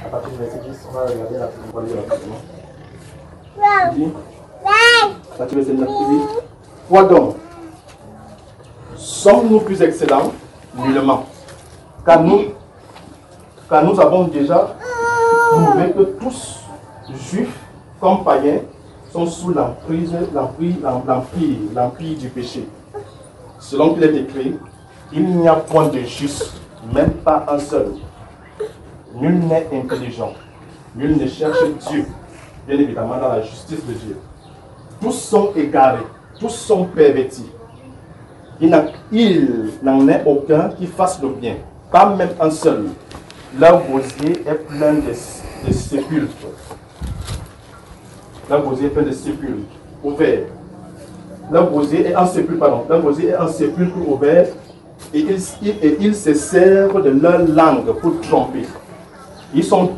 à partir du verset 10, on va regarder la rapidement. Il dit, à partir du verset 9, il dit, quoi donc? Sommes-nous plus excellents? Nullement. Car nous avons déjà prouvé que tous, juifs comme païens, sont sous l'empire du péché. Selon qu'il est écrit, il n'y a point de juste, même pas un seul. Nul n'est intelligent, nul ne cherche Dieu, bien évidemment dans la justice de Dieu. Tous sont égarés, tous sont pervertis. Il n'en est aucun qui fasse le bien, pas même un seul. Leur gosier est plein de sépulcres. Leur gosier est plein de sépulcres ouverts. Leur gosier est un sépulcre, pardon. Leur gosier est un sépulcre ouvert et ils se servent de leur langue pour tromper. Ils ont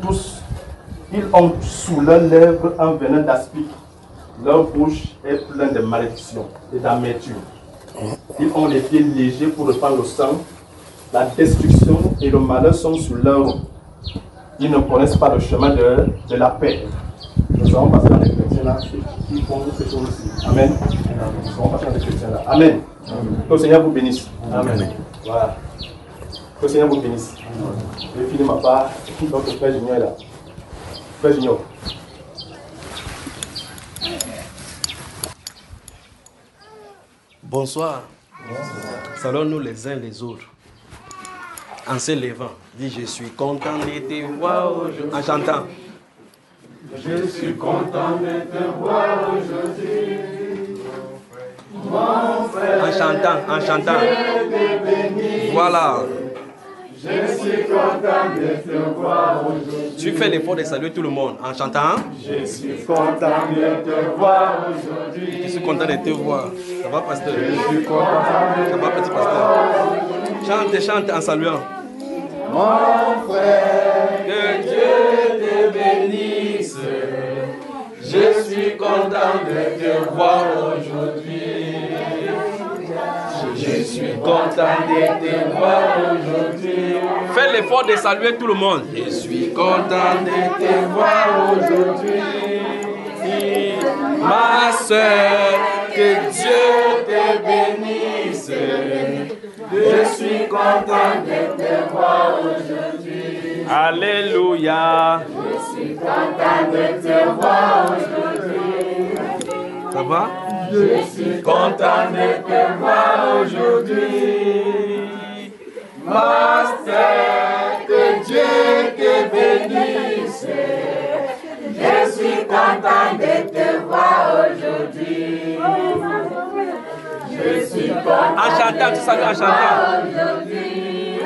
sous leurs lèvres un venin d'aspic. Leur bouche est pleine de malédiction et d'amertume. Ils ont les pieds légers pour reprendre le sang. La destruction et le malheur sont sous leurs roues. Ils ne connaissent pas le chemin de la paix. Nous allons passer dans les chrétiens là qui font ces choses-ci. Amen. Nous allons passer dans les chrétiens là. Amen. Que le Seigneur vous bénisse. Amen. Voilà. Que le Seigneur vous bénisse. Je vais finir ma part. Donc, Frère Junior est là. Frère Junior. Bonsoir. Saluons-nous les uns les autres. En se levant, dis je suis content de te voir aujourd'hui. En chantant. Je suis content de te voir aujourd'hui. Mon frère. En chantant. Voilà. Je suis content de te voir aujourd'hui. Tu fais l'effort de saluer tout le monde en chantant. Je suis content de te voir aujourd'hui. Je suis content de te voir. Ça va, pasteur? Je suis content de te voir. Ça va, petit pasteur? Chante en saluant. Mon frère, que Dieu te bénisse. Je suis content de te voir aujourd'hui. Je suis content de te voir aujourd'hui. Fais l'effort de saluer tout le monde. Je suis content de te voir aujourd'hui. Ma soeur, que Dieu te bénisse. Je suis content de te voir aujourd'hui. Alléluia. Je suis content de te voir aujourd'hui. Ça va? Je suis content de te voir aujourd'hui. Master, que Dieu te bénisse. Je suis content de te voir aujourd'hui. Je suis content. En chantant, tu salues en chantant. Aujourd'hui.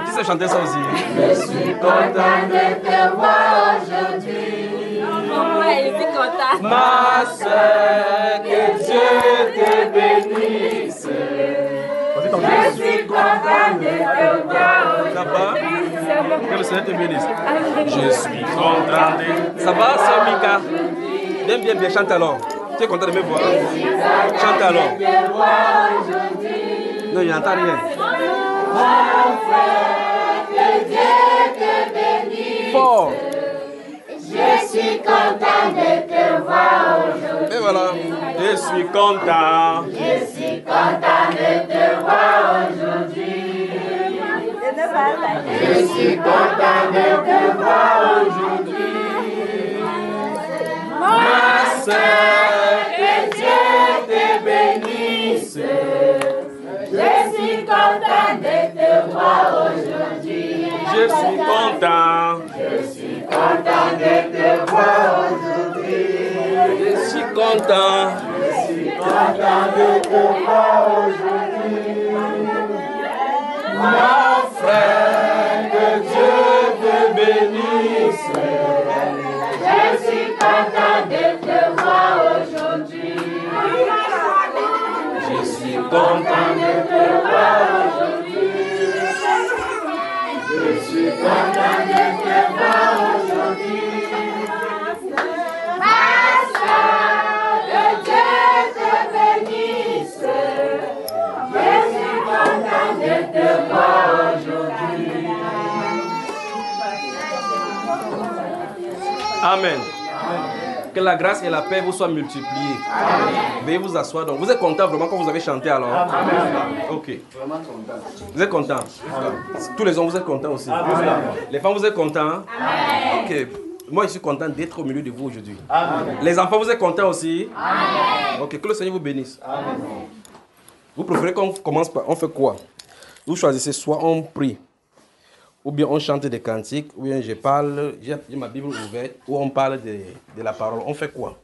Tu sais chanter ça aussi. Je suis content de te voir aujourd'hui. Ma soeur, que Dieu te bénisse. Je suis content de te voir Ça va? aujourd'hui. Que le Seigneur te bénisse. Je suis content de... Ça va, sœur Mika? Bien, chante alors. Tu es content de me voir? Chante alors. Non, il n'entend rien. Mon frère, que Dieu te bénisse. Fort. Je suis content de te voir aujourd'hui. Et voilà. Je suis content. Je suis content de te voir aujourd'hui. Je suis content de te voir aujourd'hui. Ma soeur, que Dieu te bénisse. Je suis content de te voir aujourd'hui. Je suis content. Je suis content de te voir aujourd'hui. Je suis content. Je suis content de te voir aujourd'hui. Mon frère, que Dieu te bénisse. Je suis content de te voir aujourd'hui. Je suis content de te voir aujourd'hui. Je suis content de te voir aujourd'hui. Ma soeur, que Dieu te bénisse. Je suis content de te voir aujourd'hui. Amen. Que la grâce et la paix vous soient multipliées. Veuillez vous asseoir. Donc, vous êtes content vraiment quand vous avez chanté alors? Ok. Vous êtes content? Tous les hommes, vous êtes contents aussi? Les femmes, vous êtes contents? Ok. Moi, je suis content d'être au milieu de vous aujourd'hui. Les enfants, vous êtes contents aussi? Ok. Que le Seigneur vous bénisse. Vous préférez qu'on commence par... On fait quoi? Vous choisissez soit on prie, ou bien on chante des cantiques, ou bien je parle, j'ai ma Bible ouverte, ou on parle de la parole. On fait quoi?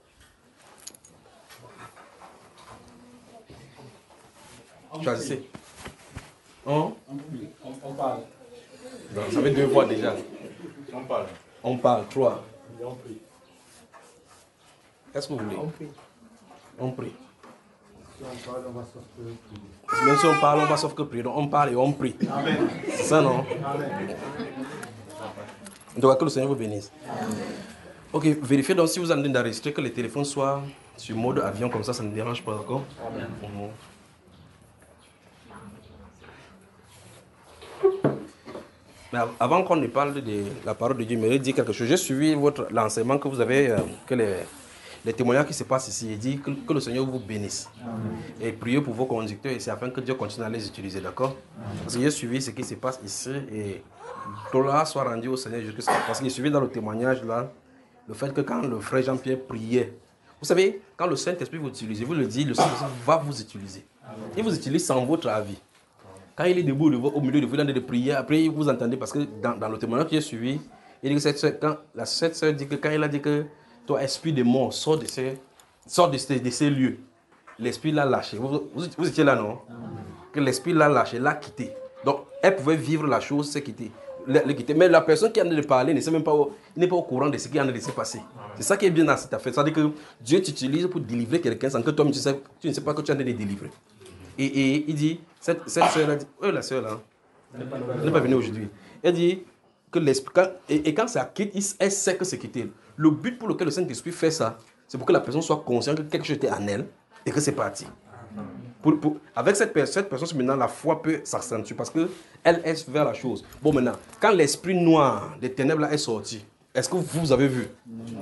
Choisissez. On parle. Donc, ça fait 2 voix déjà. On parle. On parle, 3. Et on prie. Qu'est-ce que vous voulez? On prie. On prie. Si on parle, on va sauf que prier. Même si on parle, on va sauf que prier. Donc on parle et on prie. C'est ça, non? Donc que le Seigneur vous bénisse. Ok, vérifiez donc si vous êtes en train d'enregistrer que le téléphone soit sur mode avion, comme ça ne dérange pas, d'accord? Mais avant qu'on ne parle de la parole de Dieu, je voudrais dire quelque chose. J'ai suivi l'enseignement que vous avez, que les témoignages qui se passent ici. Il dit que le Seigneur vous bénisse. Et priez pour vos conducteurs, et c'est afin que Dieu continue à les utiliser, d'accord? Parce que j'ai suivi ce qui se passe ici, et gloire soit rendue au Seigneur Jésus. Parce que j'ai suivi dans le témoignage là, le fait que quand le frère Jean-Pierre priait, vous savez, quand le Saint-Esprit vous utilise, vous le dites, le Saint-Esprit va vous utiliser. Il vous utilise sans votre avis. Quand il est debout au milieu de vous, il est en train de prier, après vous entendez, parce que dans le témoignage que j'ai suivi, il dit que cette sœur dit que quand il a dit que toi, esprit de mort, sort de ces lieux, l'esprit l'a lâché. Vous étiez là, non? Que l'esprit l'a lâché, l'a quitté. Donc, elle pouvait vivre la chose, c'est quitter. Mais la personne qui est en train de parler ne sait même pas, il n'est pas au courant de ce qui est en train de se passer. C'est ça qui est bien dans cette affaire. C'est-à-dire que Dieu t'utilise pour délivrer quelqu'un sans que toi-même tu ne sais pas que tu es en train de délivrer. Et il dit, cette soeur-là dit, la soeur là, elle n'est pas venue aujourd'hui. Elle dit que l'esprit, quand ça quitte, elle sait que c'est quitté. Le but pour lequel le Saint-Esprit fait ça, c'est pour que la personne soit consciente que quelque chose était en elle et que c'est parti. Avec cette personne, maintenant, la foi peut s'accentuer parce qu'elle est vers la chose. Bon, maintenant, quand l'esprit noir des ténèbres là est sorti, est-ce que vous avez vu?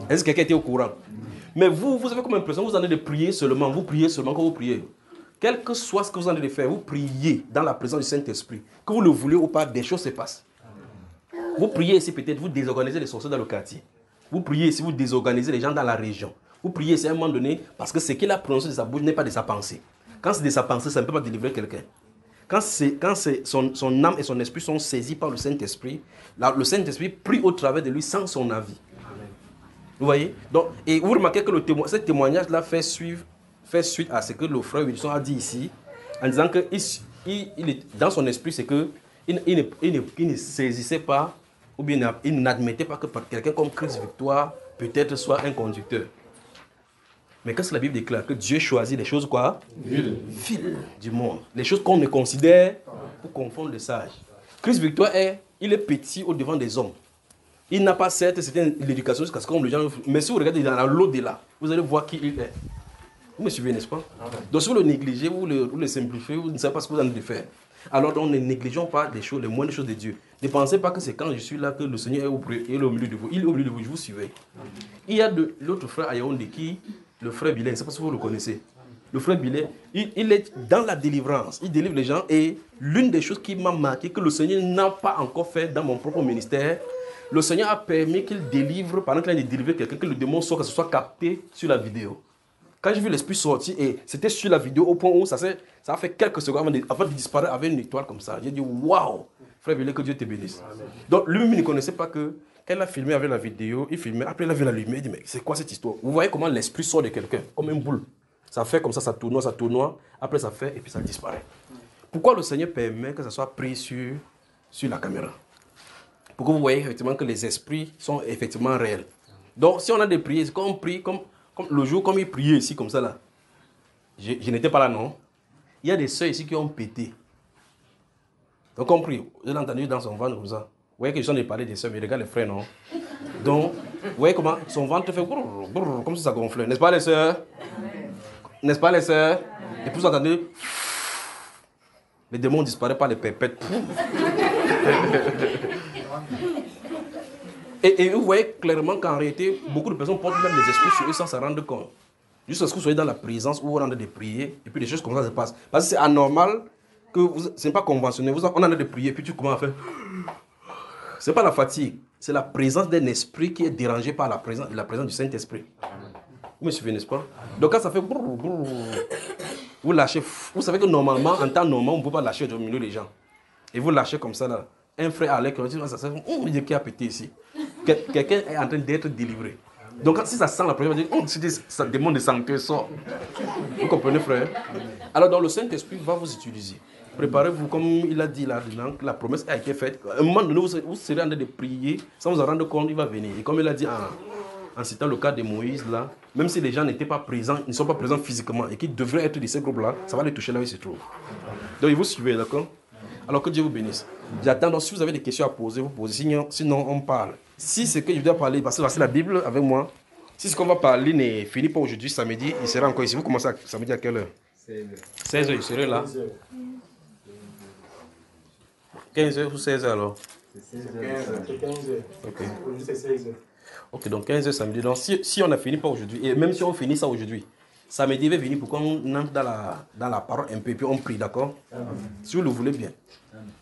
Est-ce que quelqu'un était au courant? Mais vous avez comme impression, vous en avez de prier seulement, vous priez seulement quand vous priez. Quel que soit ce que vous en avez de faire, vous priez dans la présence du Saint-Esprit. Que vous le voulez ou pas, des choses se passent. Vous priez ici, peut-être, vous désorganisez les sorciers dans le quartier. Vous priez ici, vous désorganisez les gens dans la région. Vous priez ici à un moment donné, parce que ce qu'il a prononcé de sa bouche n'est pas de sa pensée. Quand c'est de sa pensée, ça ne peut pas délivrer quelqu'un. Quand son âme et son esprit sont saisis par le Saint-Esprit, le Saint-Esprit prie au travers de lui sans son avis. Vous voyez? Donc, et vous remarquez que ce témoignage-là fait suite à ce que le frère Wilson a dit ici, en disant que dans son esprit, c'est qu'il ne saisissait pas, ou bien il n'admettait pas que quelqu'un comme Christ Victoire peut-être soit un conducteur. Mais qu'est-ce que la Bible déclare? Que Dieu choisit les choses quoi? Viles du monde. Les choses qu'on ne considère pour confondre les sages. Christ Victoire il est petit au devant des hommes. Il n'a pas certes l'éducation jusqu'à ce qu'on le gens. Mais si vous regardez dans l'au-delà, vous allez voir qui il est. Vous me suivez, n'est-ce pas? Donc si vous le négligez, vous le simplifiez, vous ne savez pas ce que vous en avez faire. Alors donc ne négligeons pas les moindres choses de Dieu. Ne pensez pas que c'est quand je suis là que le Seigneur est au milieu de vous. Il est au milieu de vous, je vous suivez. Il y a l'autre frère à Yaoundé qui, le frère Billet, je ne sais pas si vous le connaissez. Le frère Billet, il est dans la délivrance. Il délivre les gens et l'une des choses qui m'a marqué, que le Seigneur n'a pas encore fait dans mon propre ministère, le Seigneur a permis qu'il délivre, pendant qu'il a délivré quelqu'un, que le démon sorte, que ce soit capté sur la vidéo. Quand j'ai vu l'esprit sortir, et c'était sur la vidéo au point où ça a fait quelques secondes avant de disparaître avec une étoile comme ça. J'ai dit, waouh, frère Billet, que Dieu te bénisse. Donc lui-même ne connaissait pas que, qu'elle a filmé avec la vidéo, il filmait, après il a vu la lumière, il dit, mais c'est quoi cette histoire? Vous voyez comment l'esprit sort de quelqu'un, comme une boule. Ça fait comme ça tournoie, après ça fait, et puis ça disparaît. Pourquoi le Seigneur permet que ça soit pris sur la caméra? Pour que vous voyez effectivement que les esprits sont effectivement réels. Donc si on a des prières, quand on prie, comme le jour comme il priait ici, comme ça là, je n'étais pas là, non? Il y a des sœurs ici qui ont pété. Donc on prie, vous avez entendu dans son ventre comme ça. Vous voyez que je suis en train de parler des sœurs, mais regarde les frères, non? Donc, vous voyez comment son ventre fait brrr, brrr, comme si ça gonflait. N'est-ce pas les sœurs? N'est-ce pas les sœurs? Et puis vous entendez, les démons disparaissent par les pépettes. Et vous voyez clairement qu'en réalité, beaucoup de personnes portent même les esprits sur eux sans s'en rendre compte. Jusqu'à ce que vous soyez dans la présence où vous rendez des prières, et puis des choses comme ça se passent. Parce que c'est anormal, ce n'est pas conventionnel. On en a de prier, puis tu commences à faire... Ce n'est pas la fatigue, c'est la présence d'un esprit qui est dérangé par la présence du Saint-Esprit. Vous me suivez, n'est-ce pas? Donc quand ça fait... Vous lâchez... Vous savez que normalement, en temps normal, on ne peut pas lâcher au milieu des gens. Et vous lâchez comme ça, là. Un frère Alec, on dit qui a pété ici. Quelqu'un est en train d'être délivré. Donc si ça sent la présence, on dit ça démon de sanctuaire sort. Vous comprenez, frère? Alors donc le Saint-Esprit va vous utiliser. Préparez-vous, comme il a dit là, la promesse a été faite. À un moment donné, vous serez en train de prier, sans vous en rendre compte, il va venir. Et comme il a dit en citant le cas de Moïse, là, même si les gens n'étaient pas présents, ils ne sont pas présents physiquement et qu'ils devraient être de ces groupes-là, ça va les toucher là où ils se trouvent. Donc, ils vous suivez, d'accord? Alors que Dieu vous bénisse. J'attends, donc si vous avez des questions à poser, vous posez, sinon on parle. Si c'est que je dois parler, parce que c'est la Bible avec moi, si ce qu'on va parler n'est fini pas aujourd'hui, samedi, il sera encore ici. Vous commencez samedi à quelle heure? 16h, il serait là. 15h ou 16h alors? C'est 15h. Ok. Aujourd'hui, c'est 16h. Ok, donc 15h samedi. Donc si on n'a fini pas aujourd'hui, et même si on finit ça aujourd'hui, samedi il va venir pour qu'on entre dans la parole un peu, et puis on prie, d'accord? Si vous le voulez bien.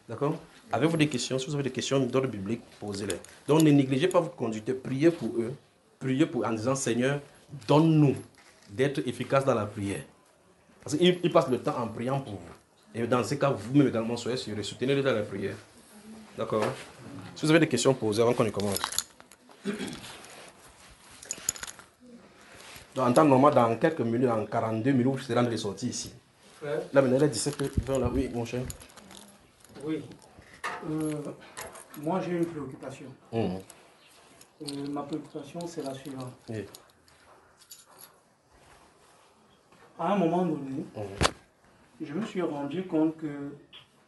D'accord? Avez-vous des questions? Si vous avez des questions d'ordre biblique, posez-les. Donc ne négligez pas votre conducteur, priez pour eux. Priez en disant, Seigneur, donne-nous d'être efficaces dans la prière. Parce qu'ils passent le temps en priant pour vous. Et dans ces cas, vous-même également, soyez sûrs, soutenez-les dans la prière. D'accord? Si vous avez des questions, posez avant qu'on commence. Donc, en temps normal, dans quelques minutes, dans 42 minutes, vous serez en train de sortir ici. Frère? Là, maintenant, il est 17h. Là, oui, mon cher. Oui. Moi, j'ai une préoccupation. Ma préoccupation, c'est la suivante. Oui. À un moment donné, je me suis rendu compte que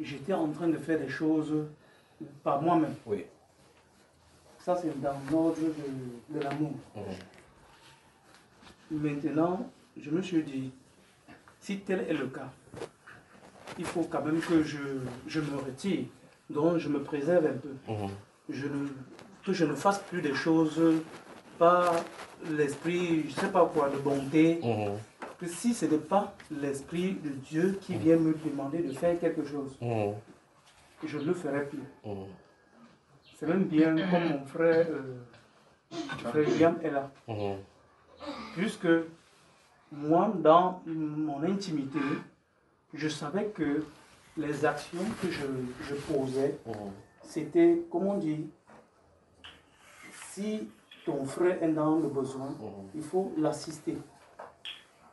j'étais en train de faire des choses par moi-même. Oui. Ça, c'est dans l'ordre de l'amour. Maintenant, je me suis dit, si tel est le cas, il faut quand même que je me retire, donc je me préserve un peu. Que je ne fasse plus des choses par l'esprit, je ne sais pas quoi, de bonté. Que si ce n'est pas l'esprit de Dieu qui vient me demander de faire quelque chose, je ne le ferai plus. C'est même bien comme mon frère William est là. Puisque moi, dans mon intimité, je savais que les actions que je posais, c'était, comme on dit, si ton frère est dans le besoin, il faut l'assister.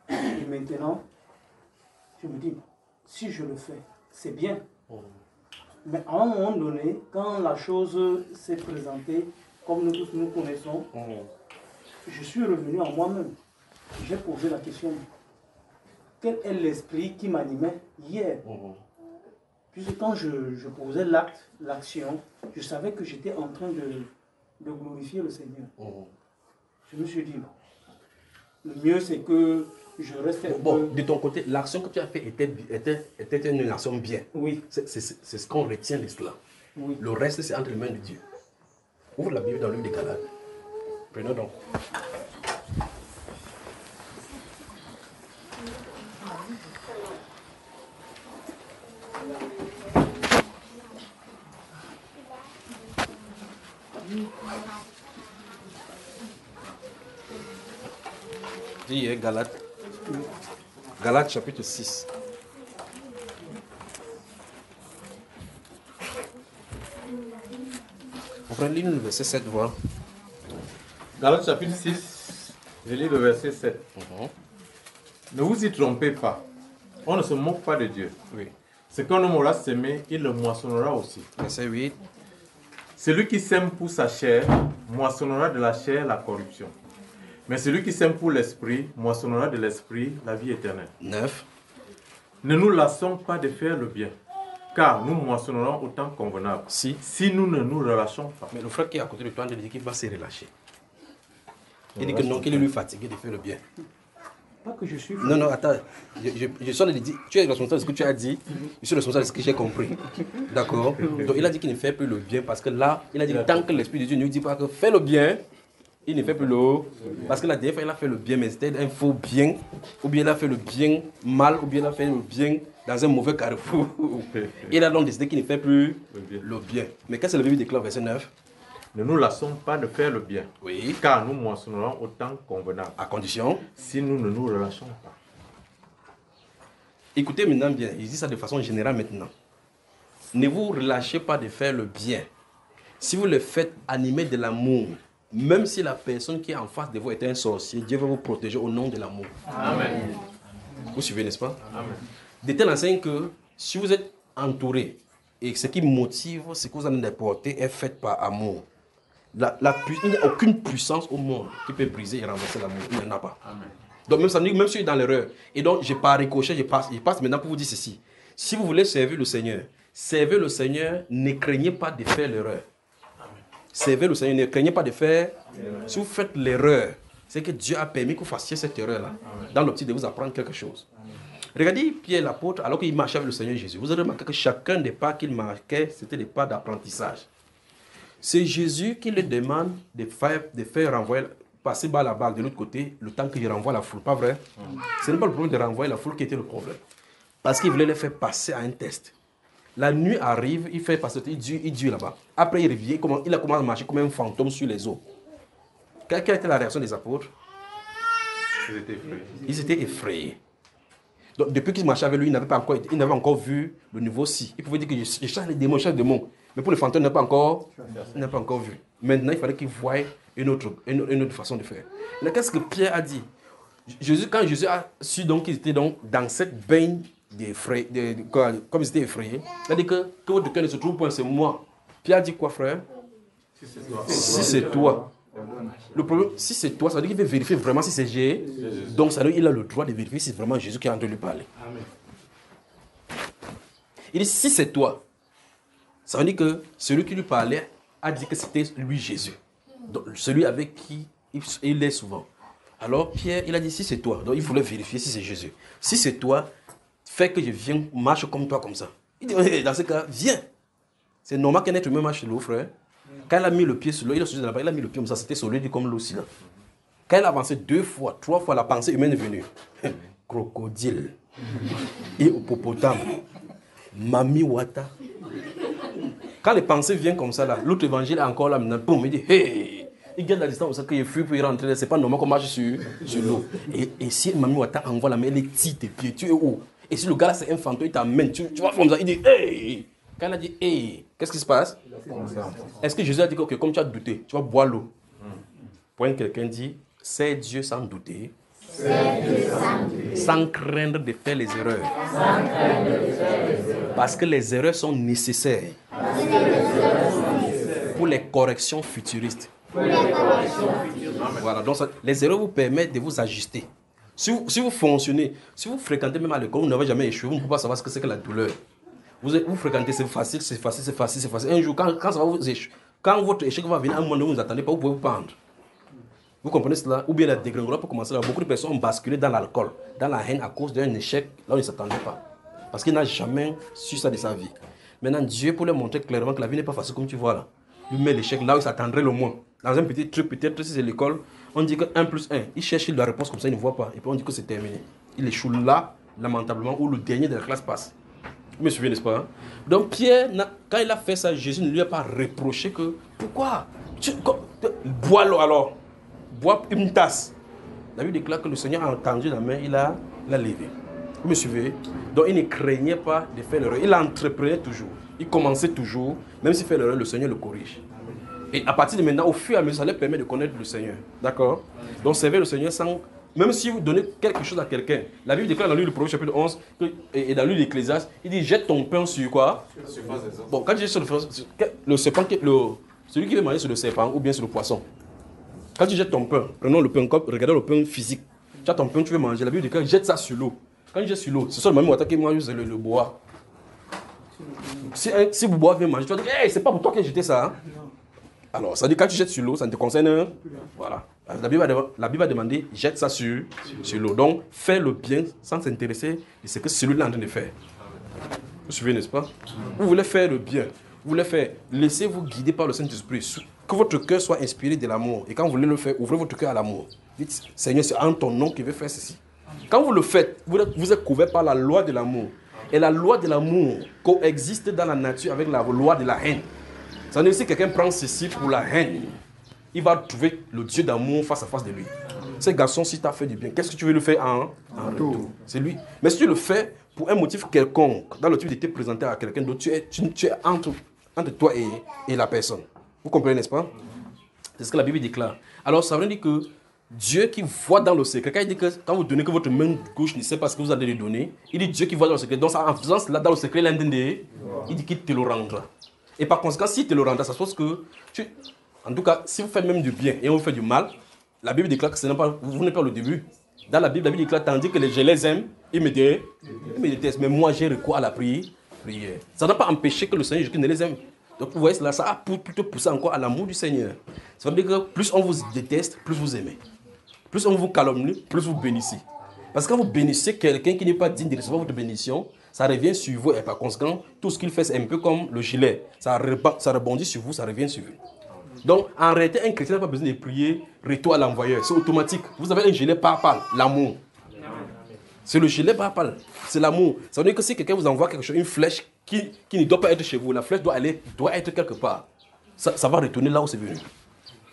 Et maintenant, je me dis, si je le fais, c'est bien. Mais à un moment donné, quand la chose s'est présentée, comme nous tous nous connaissons, je suis revenu en moi-même. J'ai posé la question, quel est l'esprit qui m'animait hier? Puisque quand je posais l'acte, l'action, je savais que j'étais en train de glorifier le Seigneur. Je me suis dit, le mieux c'est que je reste Bon, de ton côté, l'action que tu as faite était une action bien. Oui. C'est ce qu'on retient de cela. Oui. Le reste, c'est entre les mains de Dieu. Ouvre la Bible dans le livre des Galates. Prenons donc. Dis Galates. Galates chapitre 6. On prend le verset 7, voir. Galates chapitre 6, je lis le verset 7. Ne vous y trompez pas. On ne se moque pas de Dieu. Oui. Ce qu'un homme aura semé, il le moissonnera aussi. Verset 8. Celui qui sème pour sa chair, moissonnera de la chair la corruption. Mais celui qui sème pour l'esprit, moissonnera de l'esprit la vie éternelle. 9. Ne nous lassons pas de faire le bien, car nous moissonnerons au temps convenable. Si nous ne nous relâchons pas. Mais le frère qui est à côté de toi, il dit qu'il va se relâcher. Il dit que non, qu'il est lui fatigué de faire le bien. Pas que je suis fou. Non, attends. Je suis en train de dire, tu es responsable de ce que tu as dit, je suis responsable de ce que j'ai compris. D'accord? Donc il a dit qu'il ne fait plus le bien parce que là, il a dit tant que l'Esprit de Dieu ne lui dit pas que fais le bien, il ne fait plus le... Parce que la dernière fois, il a fait le bien, mais c'était un faux bien, ou bien il a fait le bien mal, ou bien il a fait le bien dans un mauvais carrefour. Il a donc décidé qu'il ne fait plus le bien. Mais qu'est-ce que la Bible déclare, verset 9? Ne nous lassons pas de faire le bien, Oui. car nous moissonnerons au temps convenable. À condition. Si nous ne nous relâchons pas. Écoutez maintenant bien, il dit ça de façon générale maintenant. Ne vous relâchez pas de faire le bien. Si vous le faites animé de l'amour, même si la personne qui est en face de vous est un sorcier, Dieu va vous protéger au nom de l'amour. Amen. Vous suivez, n'est-ce pas? Amen. Amen. De telle enseigne que si vous êtes entouré et ce qui motive ce que vous allez apporter est fait par amour, il n'y a aucune puissance au monde qui peut briser et renverser l'amour. Il n'y en a pas. Amen. Donc même si je suis dans l'erreur, et donc je pars ricochet, je passe maintenant pour vous dire ceci. Si vous voulez servir le Seigneur, ne craignez pas de faire l'erreur. Servez le Seigneur, ne craignez pas de faire. Si vous faites l'erreur, c'est que Dieu a permis que vous fassiez cette erreur-là, dans l'optique de vous apprendre quelque chose. Regardez Pierre l'apôtre, alors qu'il marchait avec le Seigneur Jésus. Vous avez remarqué que chacun des pas qu'il marquait, c'était des pas d'apprentissage. C'est Jésus qui lui demande de faire renvoyer, passer bas la balle de l'autre côté, le temps que je renvoie la foule. Pas vrai? Ce n'est pas le problème de renvoyer la foule qui était le problème. Parce qu'il voulait les faire passer à un test. La nuit arrive, il fait passer, il dure là-bas. Après, il revient, il a commencé à marcher comme un fantôme sur les eaux. Quelle était la réaction des apôtres? Ils étaient effrayés. Donc, depuis qu'ils marchaient avec lui, ils n'avaient encore vu le niveau 6. Ils pouvaient dire que je chasse les démons, Mais pour le fantôme, il n'a pas encore vu. Maintenant, il fallait qu'ils voient une autre façon de faire. Mais qu'est-ce que Pierre a dit? Quand Jésus a su donc qu'ils étaient donc dans cette baigne comme ils étaient effrayés, il a dit que votre cœur ne se trouve point, c'est moi. Pierre a dit quoi, frère? Si c'est toi. Le problème, si c'est toi, ça veut dire qu'il veut vérifier vraiment si c'est Jésus. Donc ça veut dire qu'il a le droit de vérifier si c'est vraiment Jésus qui est en train de lui parler. Amen. Il dit si c'est toi, ça veut dire que celui qui lui parlait a dit que c'était lui Jésus. Donc, celui avec qui il est souvent. Alors Pierre, il a dit si c'est toi. Donc il voulait vérifier si c'est Jésus. Si c'est toi, fais que je vienne, marche comme toi, comme ça. Il dit dans ce cas, viens. C'est normal qu'un être humain marche sur l'eau, frère. Quand il a mis le pied sur l'eau, il a mis le pied comme ça, c'était solide comme l'eau aussi là. Quand il a avancé 2 fois, 3 fois, la pensée humaine est venue. Crocodile, hippopotame, mami wata. Quand les pensées viennent comme ça là, l'autre évangile est encore là maintenant, boum, il dit hey, il garde la distance, ça qu'il fuit pour y rentrer, c'est pas normal qu'on marche sur l'eau. Et si mami wata envoie la main, elle tire tes pieds, tu es où? Et si le gars là c'est un fantôme, il t'amène, tu vois comme ça, il dit hey. Quand il a dit hey, qu'est-ce qui se passe? Est-ce que Jésus a dit que comme tu as douté, tu vas boire l'eau? Point quelqu'un dit, c'est Dieu sans douter, sans craindre de faire les erreurs. Parce que les erreurs sont nécessaires pour les corrections futuristes. Voilà, donc les erreurs vous permettent de vous ajuster. Si vous fonctionnez, si vous fréquentez même à l'école, vous n'avez jamais échoué, vous ne pouvez pas savoir ce que c'est que la douleur. Vous fréquentez, c'est facile. Un jour, quand ça va vous échouer, quand votre échec va venir, à un moment où vous ne vous attendez pas, vous pouvez vous pendre. Vous comprenez cela? Ou bien la dégringolade pour commencer là. Beaucoup de personnes ont basculé dans l'alcool, dans la haine à cause d'un échec là où ils ne s'attendaient pas. Parce qu'il n'a jamais su ça de sa vie. Maintenant, Dieu, pour leur montrer clairement que la vie n'est pas facile comme tu vois là, lui met l'échec là où il s'attendrait le moins. Dans un petit truc, peut-être si c'est l'école, on dit que 1 plus 1. Il cherche la réponse comme ça, il ne voit pas. Et puis on dit que c'est terminé. Il échoue là, lamentablement, où le dernier de la classe passe. Vous me suivez, n'est-ce pas? Hein? Donc Pierre, quand il a fait ça, Jésus ne lui a pas reproché que... Pourquoi? Bois l'eau alors. Bois une tasse. La Bible déclare que le Seigneur a entendu la main, il l'a levé. Vous me suivez? Donc il ne craignait pas de faire l'erreur. Il entreprenait toujours. Il commençait toujours. Même s'il fait l'erreur, le Seigneur le corrige. Et à partir de maintenant, au fur et à mesure, ça leur permet de connaître le Seigneur. D'accord? Donc servez le Seigneur sans... Même si vous donnez quelque chose à quelqu'un, la Bible déclare dans le livre de Proverbe chapitre 11 et dans le livre d'Ecclésiaste, il dit jette ton pain sur quoi? Bon, quand tu jettes sur le serpent, celui qui veut manger sur le serpent ou bien sur le poisson. Quand tu jettes ton pain, prenons le pain, regardons le pain physique. Tu as ton pain, tu veux manger, la Bible déclare jette ça sur l'eau. Quand tu jettes sur l'eau, c'est seulement le même qui mange le bois. Si vous bois vient manger, tu vas dire hey, c'est pas pour toi que j'ai jeté ça. Hein? Alors, ça dit quand tu jettes sur l'eau, ça ne te concerne. Voilà. La Bible a demandé, jette ça sur l'eau. Donc, fais le bien sans s'intéresser de ce que celui-là est en train de faire. Vous suivez, n'est-ce pas? Vous voulez faire le bien. Vous voulez faire, laissez-vous guider par le Saint-Esprit. Que votre cœur soit inspiré de l'amour. Et quand vous voulez le faire, ouvrez votre cœur à l'amour. Dites, Seigneur, c'est en ton nom qu'il veut faire ceci. Quand vous le faites, vous êtes couvert par la loi de l'amour. Et la loi de l'amour coexiste dans la nature avec la loi de la haine. Ça veut dire que si quelqu'un prend ceci pour la haine, il va trouver le Dieu d'amour face à face de lui. Ce garçon, si tu as fait du bien, qu'est-ce que tu veux lui faire en retour? C'est lui. Mais si tu le fais pour un motif quelconque, dans le type de te présenter à quelqu'un d'autre, tu es entre toi et la personne. Vous comprenez, n'est-ce pas? C'est ce que la Bible déclare. Alors, ça veut dire que Dieu qui voit dans le secret, quand il dit que quand vous donnez que votre main gauche ne sait pas ce que vous allez lui donner, il dit Dieu qui voit dans le secret. Donc, en faisant cela dans le secret, il dit qu'il te le rendra. Et par conséquent, s'il te le rendra, ça suppose que en tout cas, si vous faites même du bien et on vous fait du mal, la Bible déclare que vous n'êtes pas le début. Dans la Bible déclare, tandis que je les aime, ils me détestent. Mais moi, j'ai recours à la prière. Ça n'a pas empêché que le Seigneur Jésus ne les aime. Donc, vous voyez, cela, ça a plutôt poussé encore à l'amour du Seigneur. Ça veut dire que plus on vous déteste, plus vous aimez. Plus on vous calomnie, plus vous bénissez. Parce que quand vous bénissez quelqu'un qui n'est pas digne de recevoir votre bénédiction, ça revient sur vous. Et par conséquent, tout ce qu'il fait, c'est un peu comme le gilet. Ça rebondit sur vous, ça revient sur vous. Donc, en réalité, un chrétien n'a pas besoin de prier retour à l'envoyeur. C'est automatique. Vous avez un gilet papal, l'amour. C'est le gilet papal, c'est l'amour. Ça veut dire que si quelqu'un vous envoie quelque chose, une flèche qui ne doit pas être chez vous, la flèche doit être quelque part. Ça va retourner là où c'est venu.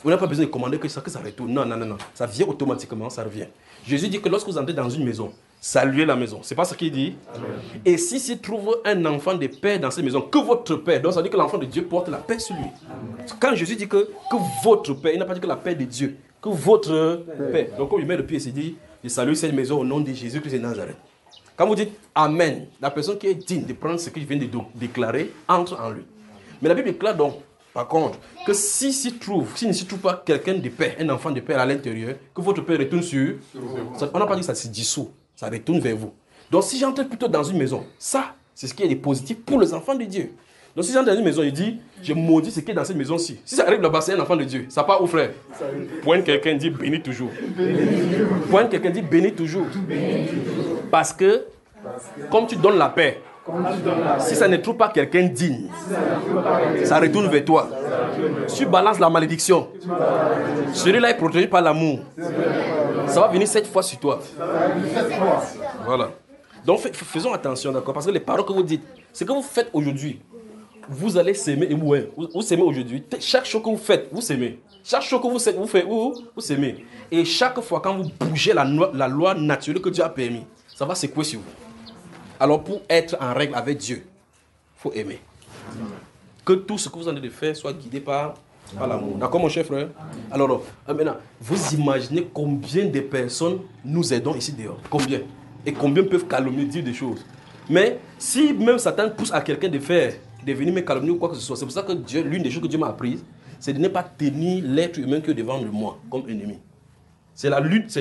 Vous n'avez pas besoin de commander que ça retourne. Non. Ça vient automatiquement, ça revient. Jésus dit que lorsque vous entrez dans une maison, saluez la maison. C'est pas ce qu'il dit. Amen. Et si s'il trouve un enfant de paix dans cette maison, que votre paix, donc ça veut dire que l'enfant de Dieu porte la paix sur lui. Quand Jésus dit que votre paix, il n'a pas dit que la paix de Dieu, que votre paix. Donc quand il met le pied, il se dit, je salue cette maison au nom de Jésus-Christ de Nazareth. Quand vous dites Amen, la personne qui est digne de prendre ce que je viens de déclarer entre en lui. Mais la Bible déclare donc, par contre, que s'il ne s'y trouve pas quelqu'un de paix, un enfant de paix à l'intérieur, que votre paix retourne sur vous. On n'a pas dit que ça se dissout, ça retourne vers vous. Donc si j'entre plutôt dans une maison, ça, c'est ce qui est de positif pour les enfants de Dieu. Donc si j'entre dans une maison, il dit, je maudis ce qui est dans cette maison-ci. Si ça arrive là-bas, c'est un enfant de Dieu. Ça part où, frère? Pointe quelqu'un, dit bénis toujours. Pointe quelqu'un, dit bénis toujours. Parce que, comme tu donnes la paix, si ça ne trouve pas quelqu'un digne, ça retourne vers toi. Si tu balances la malédiction, celui-là est protégé par l'amour. Ça va venir 7 fois sur toi. Voilà. Donc faisons attention, d'accord? Parce que les paroles que vous dites, ce que vous faites aujourd'hui, vous allez s'aimer et vous s'aimez aujourd'hui. Chaque chose que vous faites, vous s'aimez. Chaque chose que vous faites, vous s'aimez. Et chaque fois quand vous bougez la loi naturelle que Dieu a permis, ça va secouer sur vous. Alors pour être en règle avec Dieu, il faut aimer. Que tout ce que vous en avez de faire soit guidé par l'amour. D'accord mon cher frère? Alors maintenant, vous imaginez combien de personnes nous aidons ici dehors? Combien? Et combien peuvent calomnier, dire des choses? Mais si même Satan pousse à quelqu'un de venir me calomnier ou quoi que ce soit, c'est pour ça que Dieu, l'une des choses que Dieu m'a apprises, c'est de ne pas tenir l'être humain que devant moi comme ennemi. C'est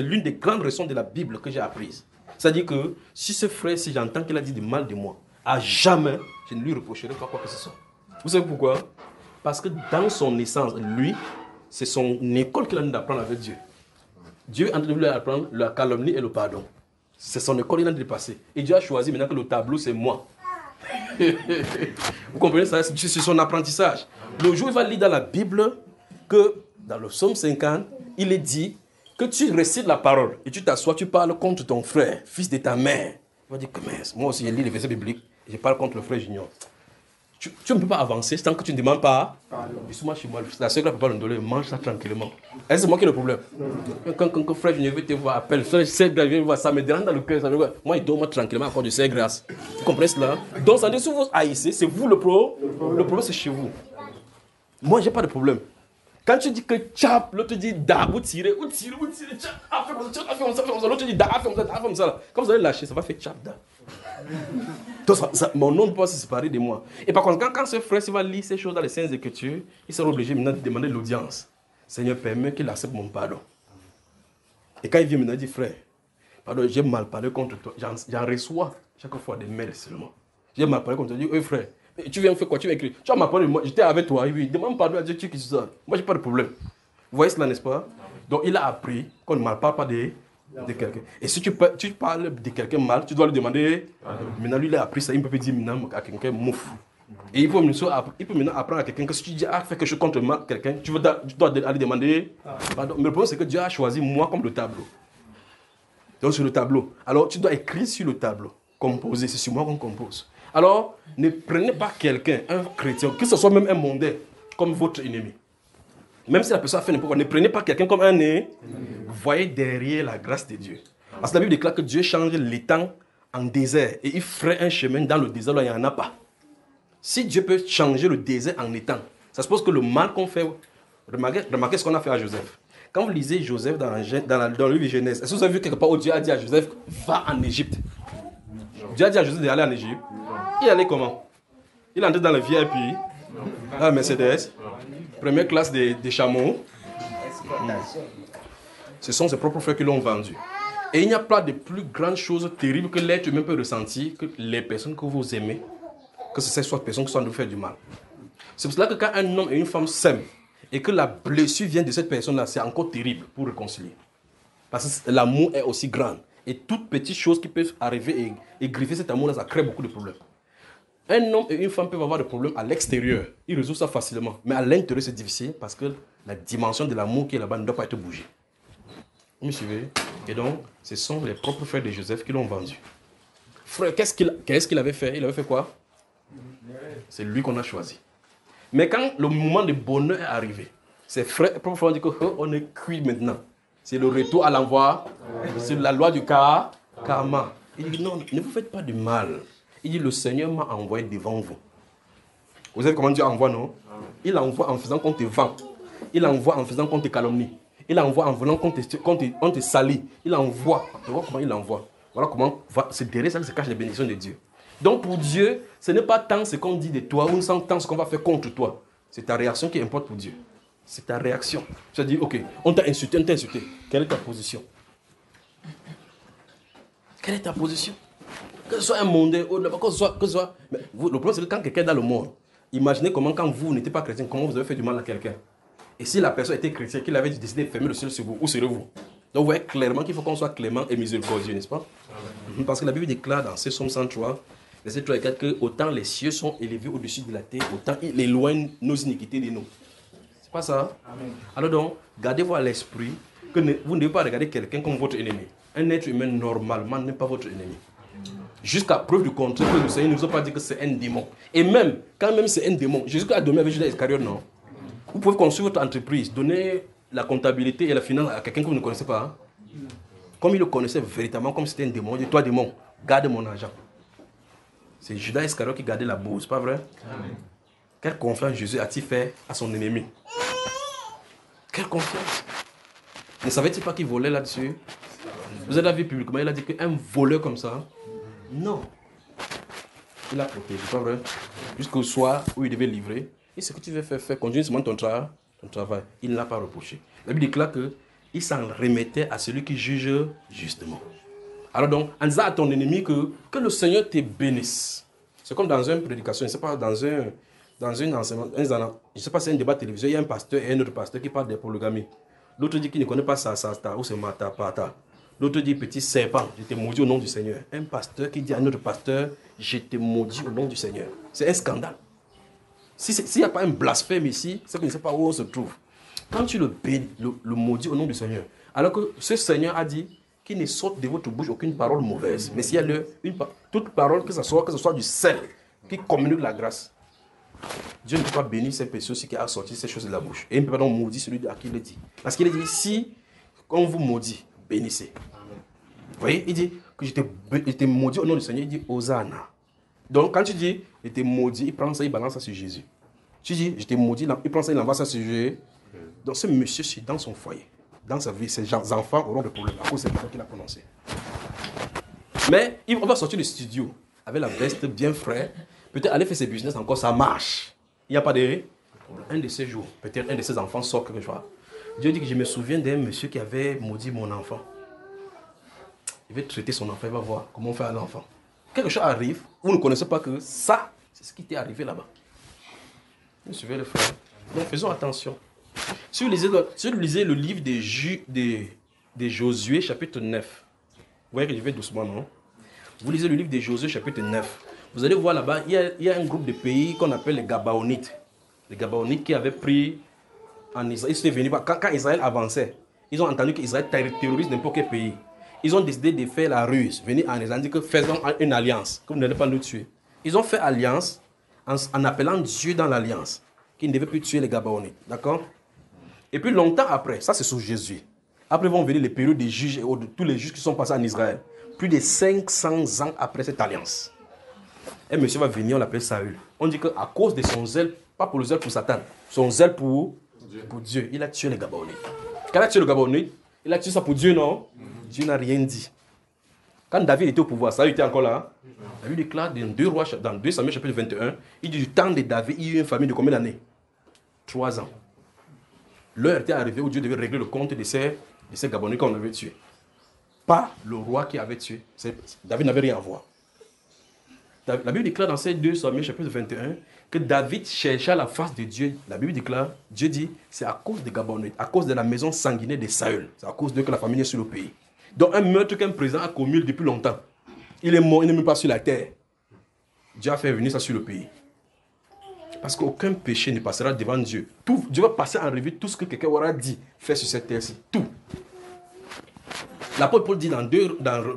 l'une des grandes leçons de la Bible que j'ai apprises. C'est-à-dire que si ce frère, si j'entends qu'il a dit du mal de moi, à jamais, je ne lui reprocherai pas quoi que ce soit. Vous savez pourquoi? Parce que dans son essence, lui, c'est son école qu'il a d'apprendre avec Dieu. Dieu est en train de lui apprendre la calomnie et le pardon. C'est son école qu'il a de passer. Et Dieu a choisi maintenant que le tableau, c'est moi. Vous comprenez ça? C'est son apprentissage. Le jour où il va lire dans la Bible que dans le psaume 50, il est dit que tu récites la parole et tu t'assois, tu parles contre ton frère, fils de ta mère. Il va dire que moi aussi, je lis les versets bibliques et je parle contre le frère junior. Tu ne peux pas avancer tant que tu ne demandes pas. Dis-moi chez moi, la soeur qui ne peut pas le donner, mange ça tranquillement. Et c'est moi qui ai le problème. Quand le frère junior veut te voir, appelle, frère, ça me dérange dans le cœur. Moi, il dort tranquillement à cause de ses grâces. Vous comprenez cela? Donc, ça veut dire que si vous haïssez, c'est vous le problème, c'est chez vous. Moi, je n'ai pas de problème. Quand tu dis que tchap, l'autre dit da, vous tirez, tchap, l'autre dit da, comme ça. Quand vous allez lâcher, ça va faire tchap, da. Donc, mon nom ne peut pas se séparer de moi. Et par contre, quand ce frère va lire ces choses dans les Saintes Écritures, il sera obligé maintenant de demander l'audience. Seigneur, permets qu'il accepte mon pardon. Et quand il vient maintenant, il dit, frère, pardon, j'ai mal parlé contre toi. J'en reçois chaque fois des mails seulement. J'ai mal parlé contre toi. Il dit, oui, frère. Tu viens faire quoi? Tu vas écrire. Tu as ma parole de moi. J'étais avec toi. Oui, demande pardon à Dieu, tu qui ça. Moi, j'ai pas de problème. Vous voyez cela, n'est-ce pas? Donc il a appris qu'on ne parle pas de quelqu'un. Et si tu parles de quelqu'un mal, tu dois lui demander. Maintenant, lui, il a appris ça. Il ne peut pas dire maintenant à quelqu'un mouf. Et il peut maintenant apprendre à quelqu'un que si tu dis fais quelque chose contre quelqu'un, tu dois aller demander pardon. Mais le problème, c'est que Dieu a choisi moi comme le tableau. Donc sur le tableau. Alors tu dois écrire sur le tableau. Composer, c'est sur moi qu'on compose. Alors ne prenez pas quelqu'un, un chrétien, que ce soit même un mondain, comme votre ennemi. Même si la personne a fait n'importe quoi, ne prenez pas quelqu'un comme un ennemi. Voyez derrière la grâce de Dieu. Parce que la Bible déclare que Dieu change l'étang en désert. Et il ferait un chemin dans le désert où il n'y en a pas. Si Dieu peut changer le désert en étang, ça suppose que le mal qu'on fait... Remarquez ce qu'on a fait à Joseph. Quand vous lisez Joseph dans le livre de Genèse, est-ce que vous avez vu quelque part où Dieu a dit à Joseph, va en Égypte? Dieu a dit à Joseph d'aller en Égypte. Il allait comment? Il entrait dans le VIP, à la Mercedes, première classe des chameaux. Ce sont ses propres frères qui l'ont vendu. Et il n'y a pas de plus grande chose terrible que l'être humain peut ressentir que les personnes que vous aimez, que ce soit des personnes qui sont en train de vous faire du mal. C'est pour cela que quand un homme et une femme s'aiment, et que la blessure vient de cette personne-là, c'est encore terrible pour réconcilier. Parce que l'amour est aussi grand. Et toute petite chose qui peut arriver et griffer cet amour-là, ça crée beaucoup de problèmes. Un homme et une femme peuvent avoir des problèmes à l'extérieur. Ils résolvent ça facilement. Mais à l'intérieur, c'est difficile parce que la dimension de l'amour qui est là-bas ne doit pas être bougée. Vous me suivez? Et donc, ce sont les propres frères de Joseph qui l'ont vendu. Frère, qu'est-ce qu'il avait fait? Il avait fait quoi? C'est lui qu'on a choisi. Mais quand le moment de bonheur est arrivé, ses frères ont dit qu'on est cuit maintenant. C'est le retour à l'envoi. C'est la loi du karma. Il dit non, ne vous faites pas du mal. Il dit le Seigneur m'a envoyé devant vous. Vous savez comment Dieu envoie, non? Il envoie en faisant qu'on te vend. Il envoie en faisant qu'on te calomnie. Il envoie en voulant qu'on te salit. Il envoie. Tu vois comment il envoie? Voilà comment c'est derrière ça que se cachent les bénédictions de Dieu. Donc pour Dieu, ce n'est pas tant ce qu'on dit de toi ou tant ce qu'on va faire contre toi. C'est ta réaction qui importe pour Dieu. C'est ta réaction. Tu as dit, ok, on t'a insulté, on t'a insulté. Quelle est ta position? Quelle est ta position? Que ce soit un mondain, que ce soit... Mais le problème, c'est que quand quelqu'un est dans le monde, imaginez comment quand vous n'étiez pas chrétien, comment vous avez fait du mal à quelqu'un. Et si la personne était chrétienne, qu'il avait décidé de fermer le ciel sur vous, où serez-vous? Donc vous voyez clairement qu'il faut qu'on soit clément et miséricordieux, n'est-ce pas? Parce que la Bible déclare dans Psaume 103, verset 3 et 4, que autant les cieux sont élevés au-dessus de la terre, autant il éloigne nos iniquités de nous. C'est pas ça? Amen. Alors donc, gardez-vous à l'esprit que vous ne devez pas regarder quelqu'un comme votre ennemi. Un être humain normalement n'est pas votre ennemi. Jusqu'à preuve du contraire, que le Seigneur ne nous a pas dit que c'est un démon. Et même, quand même c'est un démon, Jésus a donné avec Judas Iscariote, non? Vous pouvez construire votre entreprise, donner la comptabilité et la finance à quelqu'un que vous ne connaissez pas. Hein? Comme il le connaissait véritablement, comme c'était un démon, il dit, toi démon, garde mon argent. C'est Judas Iscariote qui gardait la bourse, pas vrai? Amen. Quelle confiance Jésus a-t-il fait à son ennemi? Quelle confiance? Ne savait-il pas qu'il volait là-dessus? Vous avez vu publiquement, il a dit qu'un voleur comme ça, non. Il a protégé, pas vrai? Jusqu'au soir où il devait livrer. Et ce que tu veux faire, continue seulement ton travail. Il ne l'a pas reproché. La Bible déclare qu'il s'en remettait à celui qui juge justement. Alors donc, en disant à ton ennemi que le Seigneur te bénisse. C'est comme dans une prédication, je ne sais pas, dans un enseignement, je ne sais pas si c'est un débat télévisé, il y a un pasteur et un autre pasteur qui parle de polygamie. L'autre dit qu'il ne connaît pas ça, ou c'est mata, pata. L'autre dit petit serpent, je te maudis au nom du Seigneur. Un pasteur qui dit à un autre pasteur, je te maudis au nom du Seigneur. C'est un scandale. S'il n'y a pas un blasphème ici, c'est qu'on ne sait pas où on se trouve. Quand tu le maudis au nom du Seigneur, alors que ce Seigneur a dit qu'il ne sorte de votre bouche aucune parole mauvaise, mais s'il y a toute parole, que ce soit du sel, qui communique la grâce, Dieu ne peut pas bénir ces personnes qui a sorti ces choses de la bouche. Et il ne peut pas donc maudire celui à qui il le dit. Parce qu'il dit, si on vous maudit, bénissez. Amen. Vous voyez, il dit que j'étais maudit au nom du Seigneur, il dit Hosanna. Donc quand tu dis, j'étais maudit, il prend ça, il balance ça sur Jésus. Tu dis, j'étais maudit, il prend ça, il envoie ça sur Jésus. Donc ce monsieur, dans son foyer, dans sa vie, ses enfants auront des problèmes à cause de ce qu'il a prononcé. Mais on va sortir du studio avec la veste bien fraîche. Peut-être aller faire ses business encore, ça marche. Il n'y a pas de... Un de ces jours, peut-être un de ses enfants sort quelque chose. Dieu dit que je me souviens d'un monsieur qui avait maudit mon enfant. Il va traiter son enfant, il va voir comment on fait à l'enfant. Quelque chose arrive, vous ne connaissez pas que ça, c'est ce qui t'est arrivé là-bas. Vous suivez le frère. Donc faisons attention. Si vous lisez le livre de Josué, chapitre 9, vous voyez que je vais doucement, non? Vous lisez le livre de Josué, chapitre 9. Vous allez voir là-bas, il y a un groupe de pays qu'on appelle les Gabaonites. Les Gabaonites qui avaient pris en Israël. Ils sont venus, quand Israël avançait, ils ont entendu qu'Israël terrorise n'importe quel pays. Ils ont décidé de faire la ruse, venir en Israël, dire que faisons une alliance, que vous n'allez pas nous tuer. Ils ont fait alliance en appelant Dieu dans l'alliance, qui ne devait plus tuer les Gabaonites. D'accord? Et puis longtemps après, ça c'est sous Jésus. Après vont venir les périodes des juges, de tous les juges qui sont passés en Israël. Plus de 500 ans après cette alliance. Un monsieur va venir, on l'appelle Saül. On dit qu'à cause de son zèle, pas pour le zèle pour Satan, son zèle pour Dieu, il a tué les Gabaonites. Quand il a tué le Gabaonite, il a tué ça pour Dieu, non? Dieu n'a rien dit. Quand David était au pouvoir, Saül était encore là. David déclare dans 2 Samuel chapitre 21, il dit du temps de David, il y a eu une famille de combien d'années? 3 ans. L'heure était arrivée où Dieu devait régler le compte de ces Gabonites qu'on avait tués. Pas le roi qui avait tué. David n'avait rien à voir. La Bible déclare dans ces 2 Samuel chapitre 21 que David chercha la face de Dieu. La Bible déclare, Dieu dit, c'est à cause des Gabonites, à cause de la maison sanguinaire de Saül. C'est à cause d'eux que la famille est sur le pays. Donc un meurtre qu'un président a commis depuis longtemps. Il est mort, il n'est même pas sur la terre. Dieu a fait venir ça sur le pays. Parce qu'aucun péché ne passera devant Dieu. Dieu va passer en revue tout ce que quelqu'un aura dit, fait sur cette terre-ci. Tout. L'apôtre Paul dit dans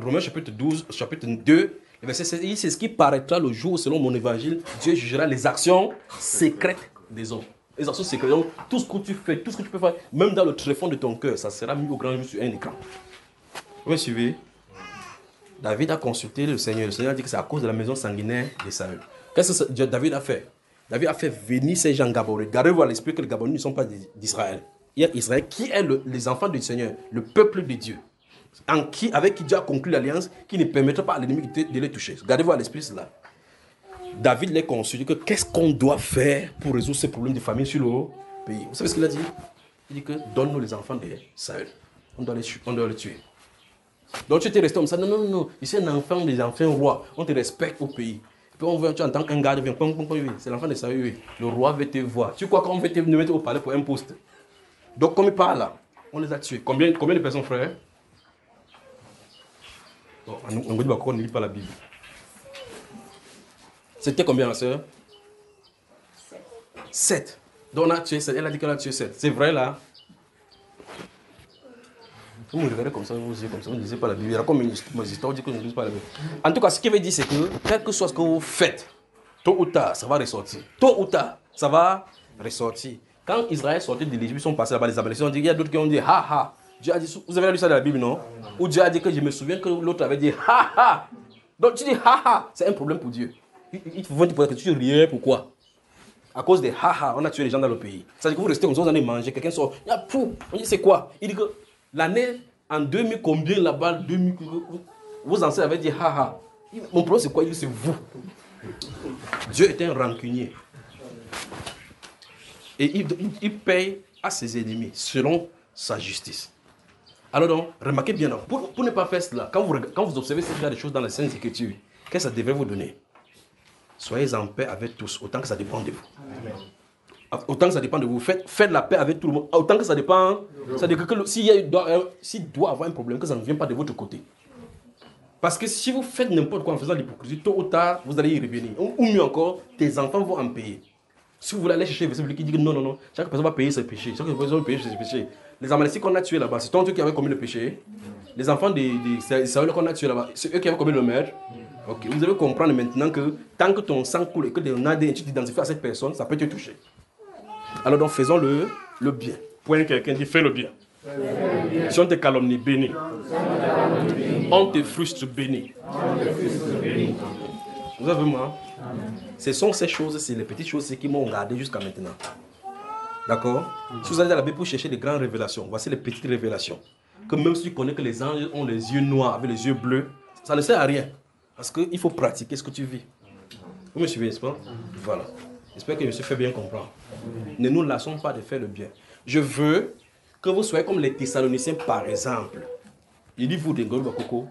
Romains chapitre 12, chapitre 2, verset 16, il dit, c'est ce qui paraîtra le jour, selon mon évangile, Dieu jugera les actions secrètes des hommes. Les actions secrètes, donc tout ce que tu fais, tout ce que tu peux faire, même dans le tréfonds de ton cœur, ça sera mis au grand jour sur un écran. Vous me suivez? David a consulté le Seigneur. Le Seigneur a dit que c'est à cause de la maison sanguinaire de Saül. Qu'est-ce que David a fait? David a fait venir ces gens Gabonites. Gardez-vous à l'esprit que les Gabonites ne sont pas d'Israël. Il y a Israël qui est les enfants du Seigneur, le peuple de Dieu, avec qui Dieu a conclu l'alliance, qui ne permettra pas à l'ennemi de les toucher. Gardez-vous à l'esprit cela. David les consulte que qu'est-ce qu'on doit faire pour résoudre ces problèmes de famille sur le pays. Vous savez ce qu'il a dit? Il dit que donne-nous les enfants de Saül. On doit les tuer. Donc tu étais resté comme ça. Non. Ici un enfant des enfants rois. On te respecte au pays. Et puis on veut, tu entends qu'un garde vient. C'est l'enfant de Saül. Le roi veut te voir. Tu crois qu'on veut te mettre au palais pour un poste? Donc comme il parle là, on les a tués. Combien de personnes, frère? Bon, on ne lit pas la Bible. C'était combien, la sœur? 7. Donc on a tué 7. Elle a dit qu'elle a tué 7. C'est vrai là? Vous me regardez comme ça, vous ne lisez pas la Bible. Il y a comme une histoire, dit que je ne lis pas la Bible. En tout cas, ce qu'il veut dire, c'est que, quel que soit ce que vous faites, tôt ou tard, ça va ressortir. Tôt ou tard, ça va ressortir. Quand Israël sortait de l'Égypte, ils sont passés là-bas, les Amaléciens ont dit, il y a d'autres qui ont dit, ha ha. Dieu a dit, vous avez lu ça dans la Bible, non? Où Dieu a dit que je me souviens que l'autre avait dit, ha ha. Donc tu dis, ha ha, c'est un problème pour Dieu. Ils vont te poser la question, tu riais, pourquoi? À cause des ha ha, on a tué les gens dans le pays. C'est-à-dire que vous restez comme ça, vous allez manger, quelqu'un sort, il y a pou. On dit, c'est quoi? Il dit que l'année en 2000, combien là-bas, 2000, vos ancêtres avaient dit ha ha. Mon problème, c'est quoi? Il dit, c'est vous. Dieu est un rancunier. Et il paye à ses ennemis selon sa justice. Alors donc, remarquez bien, pour ne pas faire cela, quand vous observez ce genre de choses dans les Saintes Écritures, qu'est-ce que ça devrait vous donner? Soyez en paix avec tous, autant que ça dépend de vous. Amen. Autant que ça dépend de vous. Faites la paix avec tout le monde. Autant que ça dépend. C'est-à-dire que s'il doit avoir un problème, que ça ne vient pas de votre côté. Parce que si vous faites n'importe quoi en faisant l'hypocrisie, tôt ou tard, vous allez y revenir. Ou mieux encore, tes enfants vont en payer. Si vous voulez aller chercher celui qui dit que non, chaque personne va payer ses péchés. Chaque personne va payer ses péchés. Les Amalécites qu'on a tués là-bas, c'est toi qui avait commis le péché. Les enfants de Saül qu'on a tués là-bas, c'est eux qui avaient commis le meurtre. Ok, vous devez comprendre maintenant que tant que ton sang coule et que tu t'identifies à cette personne, ça peut te toucher. Alors donc faisons le bien. Point quelqu'un dit fais le bien. Si on te calomnie, bénis. On te frustre, bénis. Vous avez moi? Ce sont ces choses, c'est les petites choses qui m'ont gardé jusqu'à maintenant. D'accord? Si vous allez dans la Bible pour chercher les grandes révélations, voici les petites révélations. Que même si tu connais que les anges ont les yeux noirs avec les yeux bleus, ça ne sert à rien. Parce qu'il faut pratiquer ce que tu vis. Vous me suivez, n'est-ce pas? Voilà. J'espère que je me suis fait bien comprendre. Ne nous lassons pas de faire le bien. Je veux que vous soyez comme les Thessaloniciens, par exemple. Il dit vous de Ngolo Bakoko,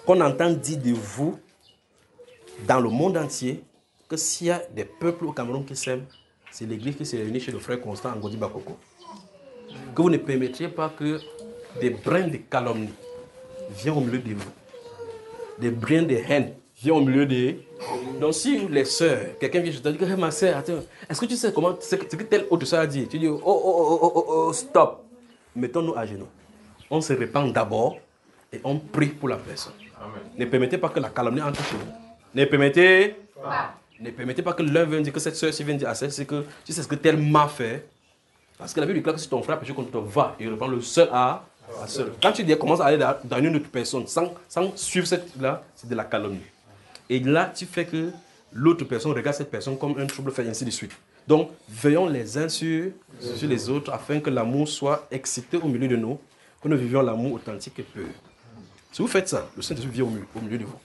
qu'on entend dire de vous dans le monde entier que s'il y a des peuples au Cameroun qui s'aiment, c'est l'église qui s'est réunie chez le frère Constant Ngodi Bakoko. que vous ne permettriez pas que des brins de calomnie viennent au milieu de vous. Des brins de haine viennent au milieu de... Donc si les sœurs, quelqu'un vient, je te dis que hey, ma sœur, attends, est-ce que tu sais comment, ce que telle autre sœur a dit? Tu dis, stop. Mettons-nous à genoux. On se répand d'abord et on prie pour la personne. Amen. Ne permettez pas que la calomnie entre chez vous. Ne permettez pas que l'un vienne dire que cette sœur vient dire à celle, c'est que tu sais ce que tel m'a fait. Parce que la Bible dit que si ton frère péché contre toi, va et reprend le seul à seul. Quand tu commences à aller dans une autre personne sans suivre cette-là, c'est de la calomnie. Et là, tu fais que l'autre personne regarde cette personne comme un trouble fait, ainsi de suite. Donc, veillons les uns sur les autres afin que l'amour soit excité au milieu de nous, que nous vivions l'amour authentique et pur. Si vous faites ça, le Saint-Esprit vient au milieu de vous.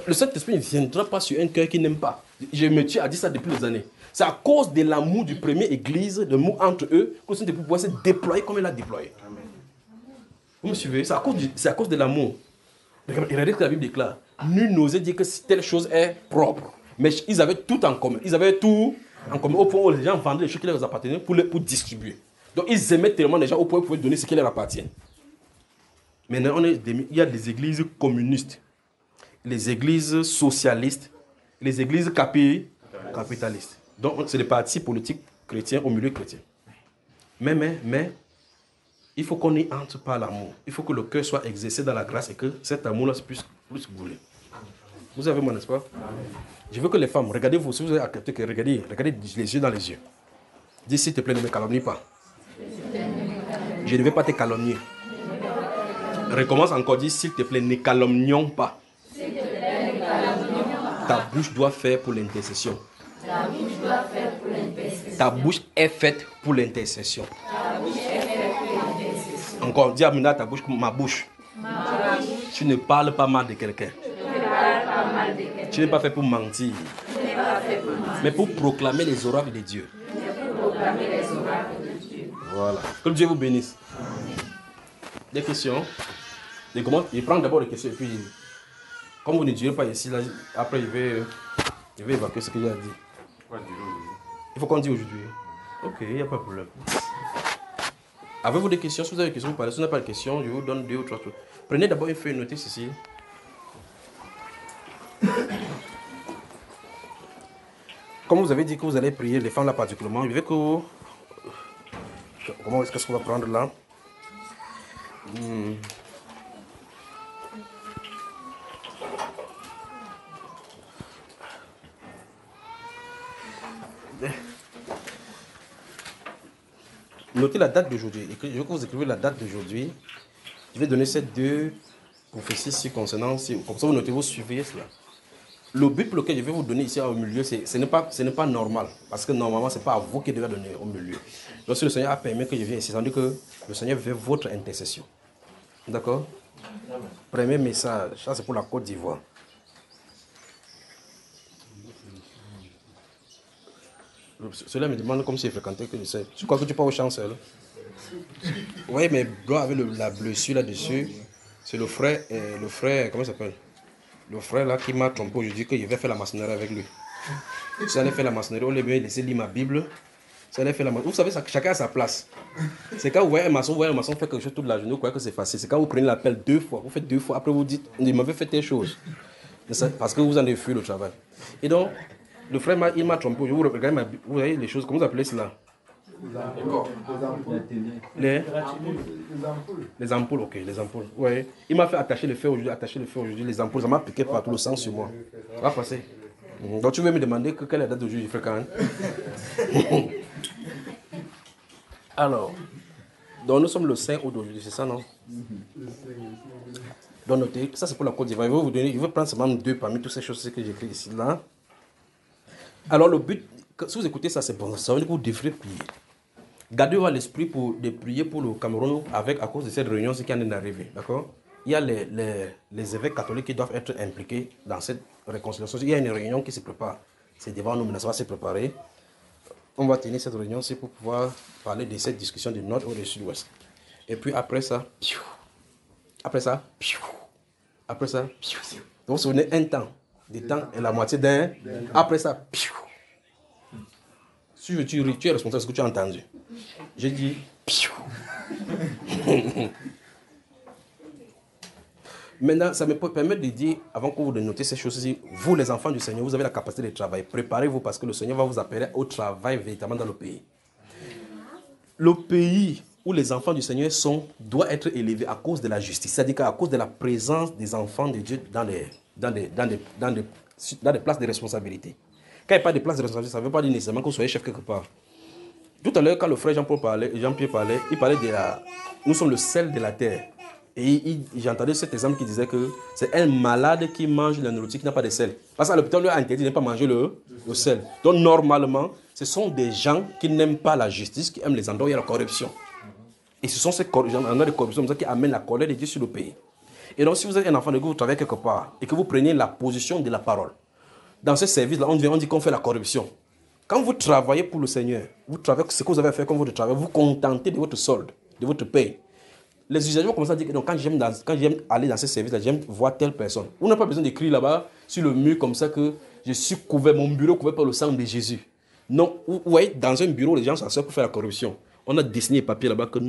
Le Saint-Esprit ne viendra pas sur un cœur qui n'aime pas. Je me tue à dire ça depuis des années. C'est à cause de l'amour du premier église, de l'amour entre eux, que le Saint-Esprit pourrait se déployer comme il l'a déployé. Vous me suivez? C'est à cause de l'amour. Regardez ce que la Bible déclare. Nul n'osait dire que telle chose est propre. Mais ils avaient tout en commun. Ils avaient tout en commun au point où les gens vendaient les choses qui leur appartenaient pour distribuer. Donc ils aimaient tellement les gens au point où ils pouvaient donner ce qui leur appartient. Maintenant, il y a des églises communistes, les églises socialistes, les églises capitalistes. Donc c'est des partis politiques chrétiens au milieu chrétien. Mais, il faut qu'on y entre par l'amour. Il faut que le cœur soit exercé dans la grâce et que cet amour-là puisse plus brûler. Vous avez moi, n'est-ce pas? Je veux que les femmes, regardez-vous, si vous avez accepté que regardez les yeux dans les yeux. Dis s'il te plaît, ne me calomnie pas. Je ne vais pas te calomnier. Recommence encore, dis s'il te plaît, ne calomnions pas. Ta bouche doit faire pour l'intercession. Ta bouche est faite pour l'intercession. Encore, dis à ta bouche, ma bouche. Tu ne parles pas mal de quelqu'un. Tu n'es pas fait pour mentir. Mais pour proclamer les oracles de Dieu. Voilà. Que Dieu vous bénisse. Des questions? Je prends d'abord les questions et puis, comme vous ne direz pas ici, là, après je vais évacuer ce que j'ai dit. Il faut qu'on dise aujourd'hui. Ok, il n'y a pas de problème. Avez-vous des questions? Si vous avez des questions, vous parlez. Si vous n'avez pas de questions, je vous donne 2 ou 3 trucs. Prenez d'abord une feuille notée ici. Comme vous avez dit que vous allez prier, les femmes là particulièrement, je veux que vous... Qu'est-ce qu'on va prendre là? Notez la date d'aujourd'hui. Je veux que vous écrivez la date d'aujourd'hui. Je vais donner ces 2 prophéties concernant. Comme ça, vous notez, vous suivez cela. Le but pour lequel je vais vous donner ici au milieu, ce n'est pas normal. Parce que normalement, ce n'est pas à vous qui devez donner au milieu. Donc, si le Seigneur a permis que je vienne ici, c'est-à-dire que le Seigneur veut votre intercession. D'accord? Premier message, ça c'est pour la Côte d'Ivoire. Cela me demande comme si je fréquentais que je sais. Tu crois que tu pars au champ seul? Oui, mais blanc avec la blessure là-dessus, c'est le frère, comment il s'appelle? Le frère là qui m'a trompé aujourd'hui que je vais faire la maçonnerie avec lui. Si j'allais faire la maçonnerie, on les bien laisser lire ma Bible. Si j'allais faire la maçonnerie, vous savez, chacun a sa place. C'est quand vous voyez un maçon, faire quelque chose toute la journée, vous croyez que c'est facile. C'est quand vous prenez l'appel 2 fois, vous faites 2 fois, après vous dites, il m'avait fait telle chose. Parce que vous en avez fui le travail. Et donc, le frère, il m'a trompé. Vous regardez vous voyez les choses, comment vous appelez cela? Les ampoules, ok, les ampoules. Ouais. Il m'a fait attacher le feu aujourd'hui, les ampoules, ça m'a piqué partout le sang sur moi. Ça va passer. Donc tu veux me demander quelle est la date d'aujourd'hui, je fais quand même. Alors, donc nous sommes le 5 août d'aujourd'hui, c'est ça, non? Donc notez, ça c'est pour la Côte d'Ivoire. Je vais prendre seulement 2 parmi toutes ces choses que j'écris ici, là. Alors le but, si vous écoutez ça, c'est bon, ça veut dire que vous devrez prier. Gardez-vous à l'esprit de prier pour le Cameroun à cause de cette réunion, ce qui en est d'arriver, d'accord? Il y a les évêques catholiques qui doivent être impliqués dans cette réconciliation. Il y a une réunion qui se prépare. C'est devant nous, mais ça va se préparer. On va tenir cette réunion-ci pour pouvoir parler de cette discussion du nord ou du sud-ouest. Et puis après ça, donc vous vous souvenez, un temps, des temps et la moitié d'un, après ça, si tu es responsable de ce que tu as entendu. J'ai dit, Maintenant, ça me permet de dire, avant que vous de noter ces choses-ci, vous les enfants du Seigneur, vous avez la capacité de travailler. Préparez-vous parce que le Seigneur va vous appeler au travail véritablement dans le pays. Le pays où les enfants du Seigneur doit être élevé à cause de la justice. C'est-à-dire qu'à cause de la présence des enfants de Dieu dans des places de responsabilité. Quand il n'y a pas de place de responsabilité, ça ne veut pas dire nécessairement que vous soyez chef quelque part. Tout à l'heure, quand le frère Jean-Pierre parlait, il parlait de nous sommes le sel de la terre. Et j'ai entendu cet exemple qui disait que c'est un malade qui mange la nourriture qui n'a pas de sel. Parce qu'à l'hôpital, on lui a interdit de ne pas manger le sel. Donc normalement, ce sont des gens qui n'aiment pas la justice, qui aiment les endroits où il y a la corruption. Et ce sont ces endroits de corruption qui amènent la colère de Dieu sur le pays. Et donc si vous êtes un enfant de Dieu, vous travaillez quelque part et que vous preniez la position de la parole. Dans ce service-là, on dit qu'on fait la corruption. Quand vous travaillez pour le Seigneur, vous travaillez ce que vous avez fait comme votre travail, vous vous contentez de votre solde, de votre paye. Les usagers vont commencer à dire que donc, quand j'aime aller dans ce service-là, j'aime voir telle personne. Vous n'avez pas besoin d'écrire là-bas sur le mur comme ça que je suis couvert, mon bureau couvert par le sang de Jésus. Non, vous voyez, dans un bureau, les gens s'assoient pour faire la corruption. On a dessiné les papiers là-bas que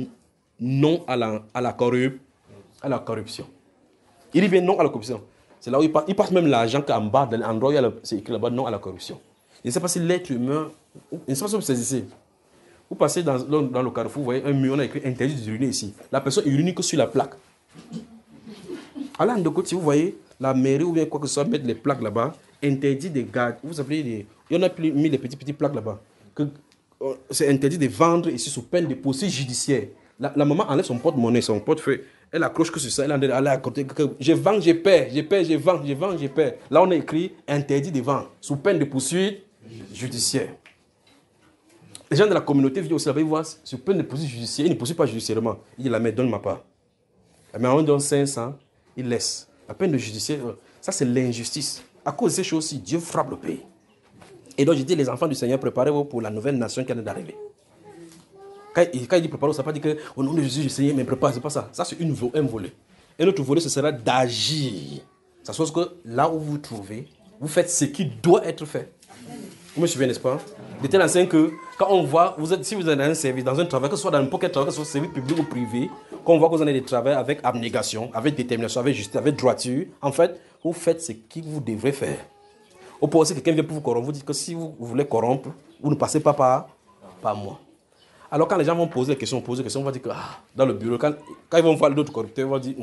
non à la corruption. Il dit bien non à la corruption. C'est là où il passe même l'argent qu'en bas, dans l'endroit où c'est écrit là-bas non à la corruption. Je ne sais pas si l'être humain, je ne sais pas si vous saisissez. Vous passez dans le carrefour, vous voyez un mur, on a écrit interdit d'uriner ici. La personne urine que sur la plaque. À l'an de côté, si vous voyez, la mairie ou bien quoi que ce soit, mettre les plaques là-bas, interdit de garder. Vous savez, il y en a mis les petites plaques là-bas. C'est interdit de vendre ici sous peine de poursuite judiciaire. La maman enlève son porte-monnaie, son portefeuille. Elle accroche que sur ça, elle est à côté. Je vends, je perds, je perds, je vends, je vends, je perds. Là, on a écrit interdit de vendre sous peine de poursuite judiciaire. Les gens de la communauté viennent aussi là-bas, ils voient sur peine de poursuite judiciaire. Ils ne poursuivent pas judiciairement. Ils disent la mère, donne ma part. La mère, on donne 500, il laisse. La peine de judiciaire, ça c'est l'injustice. À cause de ces choses-ci, Dieu frappe le pays. Et donc je dis, les enfants du Seigneur, préparez-vous pour la nouvelle nation qui vient d'arriver. Quand il dit préparez-vous, ça ne veut pas dire qu'au nom de Jésus, le Seigneur me prépare, c'est pas ça. Ça c'est un volet. Et notre volet, ce sera d'agir. Ça soit que là où vous vous trouvez, vous faites ce qui doit être fait. Vous me suivez, n'est-ce pas? De telle enseigne que quand on voit, si vous êtes dans un service, dans un travail, que ce soit dans n'importe quel travail, que ce soit service public ou privé, quand on voit que vous avez des travaux avec abnégation, avec détermination, avec justice, avec droiture, en fait, vous faites ce que vous devrez faire. Au point où quelqu'un vient pour vous corrompre, vous dites que si vous voulez corrompre, vous ne passez pas par moi. Alors quand les gens vont poser des questions, on va dire que dans le bureau, quand ils vont voir d'autres corrupteurs, ils vont dire,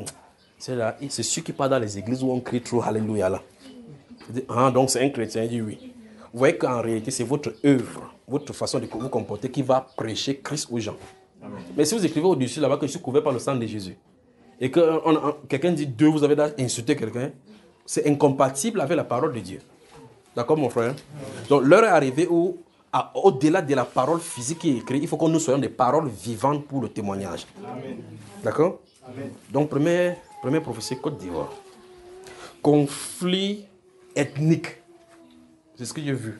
c'est celui qui part dans les églises où on crie trop Alléluia là. Donc c'est un chrétien, il dit oui. Vous voyez qu'en réalité, c'est votre œuvre, votre façon de vous comporter qui va prêcher Christ aux gens. Amen. Mais si vous écrivez au-dessus là-bas que je suis couvert par le sang de Jésus, et que quelqu'un dit Dieu, vous avez insulté quelqu'un, c'est incompatible avec la parole de Dieu. D'accord, mon frère? Donc, l'heure est arrivée où, au-delà de la parole physique qui est écrite, il faut que nous soyons des paroles vivantes pour le témoignage. Amen. D'accord? Amen. Donc, première prophétie, Côte d'Ivoire. Conflit ethnique. C'est ce que j'ai vu.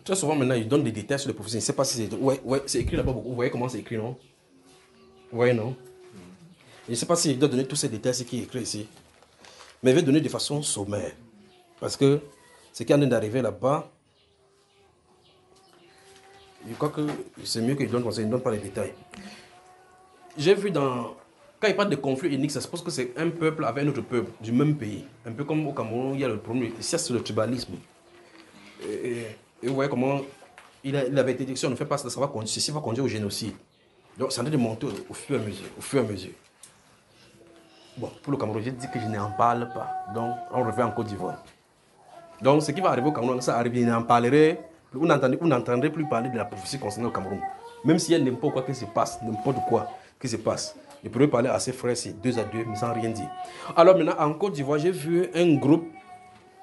Très souvent, maintenant, ils donnent des détails sur les prophéties. Je ne sais pas si c'est... Ouais, c'est écrit là-bas beaucoup. Vous voyez comment c'est écrit, non? Vous voyez, non? Je ne sais pas s'il doit donner tous ces détails, ce qui est écrit ici. Mais il va donner de façon sommaire. Parce que ce qui est en train d'arriver là-bas, je crois que c'est mieux qu'il donne comme ça, il ne donne pas les détails. J'ai vu dans... Quand il parle de conflit ethnique, ça se pose que c'est un peuple avec un autre peuple, du même pays. Un peu comme au Cameroun, il y a le problème. Ici, c'est le tribalisme. Et vous voyez comment il avait été dit que si on ne fait pas ça, ceci va conduire au génocide. Donc, ça en train de monter au fur et à mesure. Bon, pour le Cameroun, j'ai dit que je n'en parle pas. Donc, on revient en Côte d'Ivoire. Donc, ce qui va arriver au Cameroun, ça arrive, je n'en parlerai. Vous n'entendrez plus parler de la prophétie concernant le Cameroun. Même s'il y a n'importe quoi qui se passe, n'importe quoi qui se passe. Je pourrais parler à ses frères, c'est 2 à 2, mais sans rien dire. Alors maintenant, en Côte d'Ivoire, j'ai vu un groupe.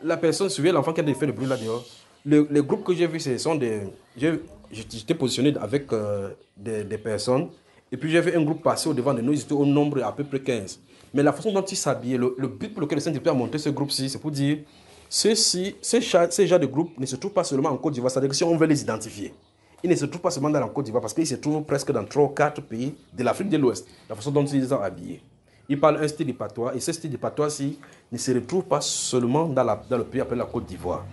La personne, suivait l'enfant qui a fait le bruit là dehors. Le groupe que j'ai vu, ce sont des... J'étais positionné avec des personnes. Et puis j'ai vu un groupe passer au devant de nous. Ils étaient au nombre à peu près 15. Mais la façon dont ils s'habillaient, le but pour lequel le Saint-Esprit a monté ce groupe-ci, c'est pour dire... Ces genres de groupes ne se trouvent pas seulement en Côte d'Ivoire. C'est-à-dire que si on veut les identifier, ils ne se trouvent pas seulement dans la Côte d'Ivoire parce qu'ils se trouvent presque dans 3 ou 4 pays de l'Afrique de l'Ouest. La façon dont ils sont habillés. Ils parlent un style de patois et ce style de patois-ci ne se retrouve pas seulement dans le pays appelé la Côte d'Ivoire.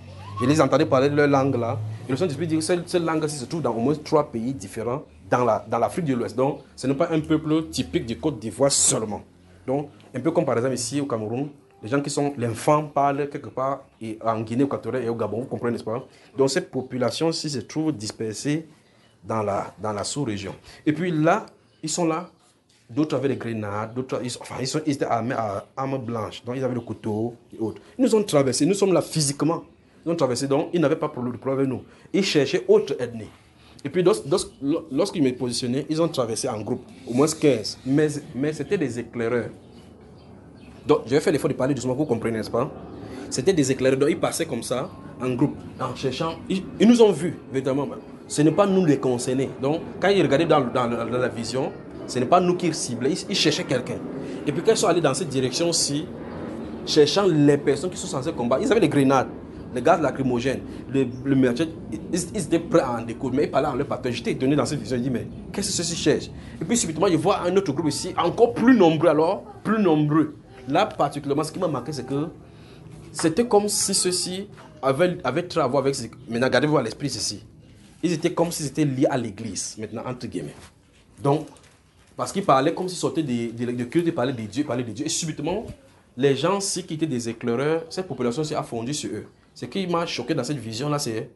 Je les entendais parler de leur langue là. Et le Saint-Esprit dit que cette langue-ci se trouve dans au moins 3 pays différents dans l'Afrique de l'Ouest. Donc, ce n'est pas un peuple typique du Côte d'Ivoire seulement. Donc, un peu comme par exemple ici au Cameroun, les gens qui sont l'enfant parlent quelque part et en Guinée équatoriale et au Gabon, vous comprenez, n'est-ce pas? Donc, cette population-ci se trouve dispersée dans la sous-région. Et puis là, ils sont là. D'autres avaient des grenades, d'autres, ils étaient armés à armes blanches, donc ils avaient le couteau et autres. Ils nous ont traversés, nous sommes là physiquement. Ils ont traversé, donc ils n'avaient pas de problème avec nous. Ils cherchaient autre ethnie. Et puis lorsqu'ils m'ont positionné, ils ont traversé en groupe, au moins 15. Mais c'était des éclaireurs. Donc je vais faire l'effort de parler doucement, vous comprenez, n'est-ce pas? C'était des éclaireurs, donc ils passaient comme ça, en groupe, en cherchant. Ils nous ont vus, véritablement. Ce n'est pas nous les concernés. Donc quand ils regardaient dans la vision, ce n'est pas nous qui ciblaient, ils cherchaient quelqu'un. Et puis quand ils sont allés dans cette direction-ci, cherchant les personnes qui sont censées combattre, ils avaient des grenades, les gaz lacrymogènes, le merchant, ils étaient prêts à en découdre, mais ils parlaient en leur partage. J'étais étonné dans cette vision, je dis mais qu'est-ce que ceux-ci cherchent? Et puis subitement, je vois un autre groupe ici, encore plus nombreux alors, plus nombreux. Là particulièrement, ce qui m'a marqué, c'est que c'était comme si ceux-ci avaient très à voir avec... Maintenant, gardez-vous à l'esprit ceci. Ils étaient comme s'ils étaient liés à l'église, maintenant, entre guillemets. Donc, parce qu'ils parlaient comme s'ils sortaient de culte, ils parlaient des dieux, Et subitement, les gens-ci qui étaient des éclaireurs, cette population-ci a fondu sur eux. Ce qui m'a choqué dans cette vision-là, c'est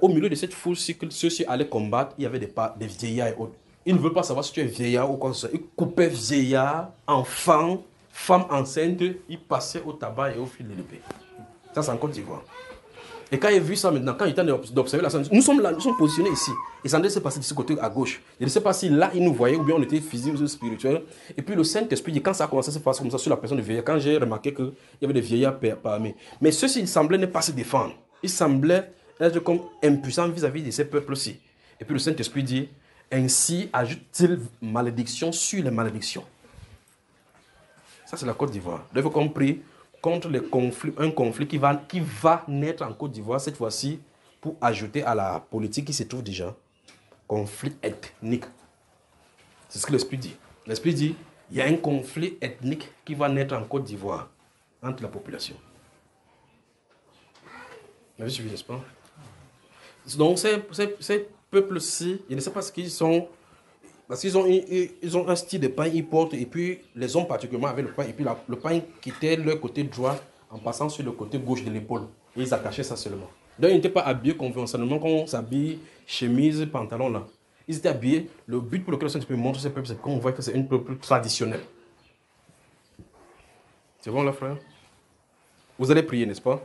au milieu de cette foule-ci que ceux-ci allaient combattre, il y avait des vieillards et autres. Ils ne veulent pas savoir si tu es vieillard ou quoi que ce soit. Ils coupaient vieillards, enfants, femmes enceintes, ils passaient au tabac et au fil de l'épée. Ça, c'est en Côte d'Ivoire. Et quand il a vu ça maintenant, quand il était d'observer la scène, nous sommes là, nous sommes positionnés ici. Et ça s'est passé de ce côté à gauche. Je ne sais pas si là, il nous voyait ou bien on était physique ou spirituel. Et puis le Saint-Esprit, quand ça a commencé à se passer comme ça sur la personne de vieillard, quand j'ai remarqué qu'il y avait des vieillards parmi. Mais ceux-ci, ils semblaient ne pas se défendre. Ils semblaient être comme impuissants vis-à-vis de ces peuples-ci. Et puis le Saint-Esprit dit, ainsi ajoute-t-il malédiction sur les malédictions. Ça, c'est la Côte d'Ivoire. Donc, il faut compris contre un conflit qui va naître en Côte d'Ivoire, cette fois-ci, pour ajouter à la politique qui se trouve déjà, conflit ethnique. C'est ce que l'Esprit dit. L'Esprit dit, il y a un conflit ethnique qui va naître en Côte d'Ivoire entre la population. Vous avez suivi, n'est-ce pas? Donc, ces peuples-ci, je ne sais pas ce qu'ils sont, parce qu'ils ont un style de pain, ils portent, et puis les hommes particulièrement avaient le pain, et puis le pain quittait leur côté droit en passant sur le côté gauche de l'épaule. Et ils attachaient ça seulement. Donc ils n'étaient pas habillés conventionnellement comme on s'habille, chemise, pantalon là. Ils étaient habillés, le but pour lequel le Saint-Esprit montre ces peuples, c'est qu'on voit que c'est un peuple traditionnel. C'est bon là, frère? Vous allez prier, n'est-ce pas?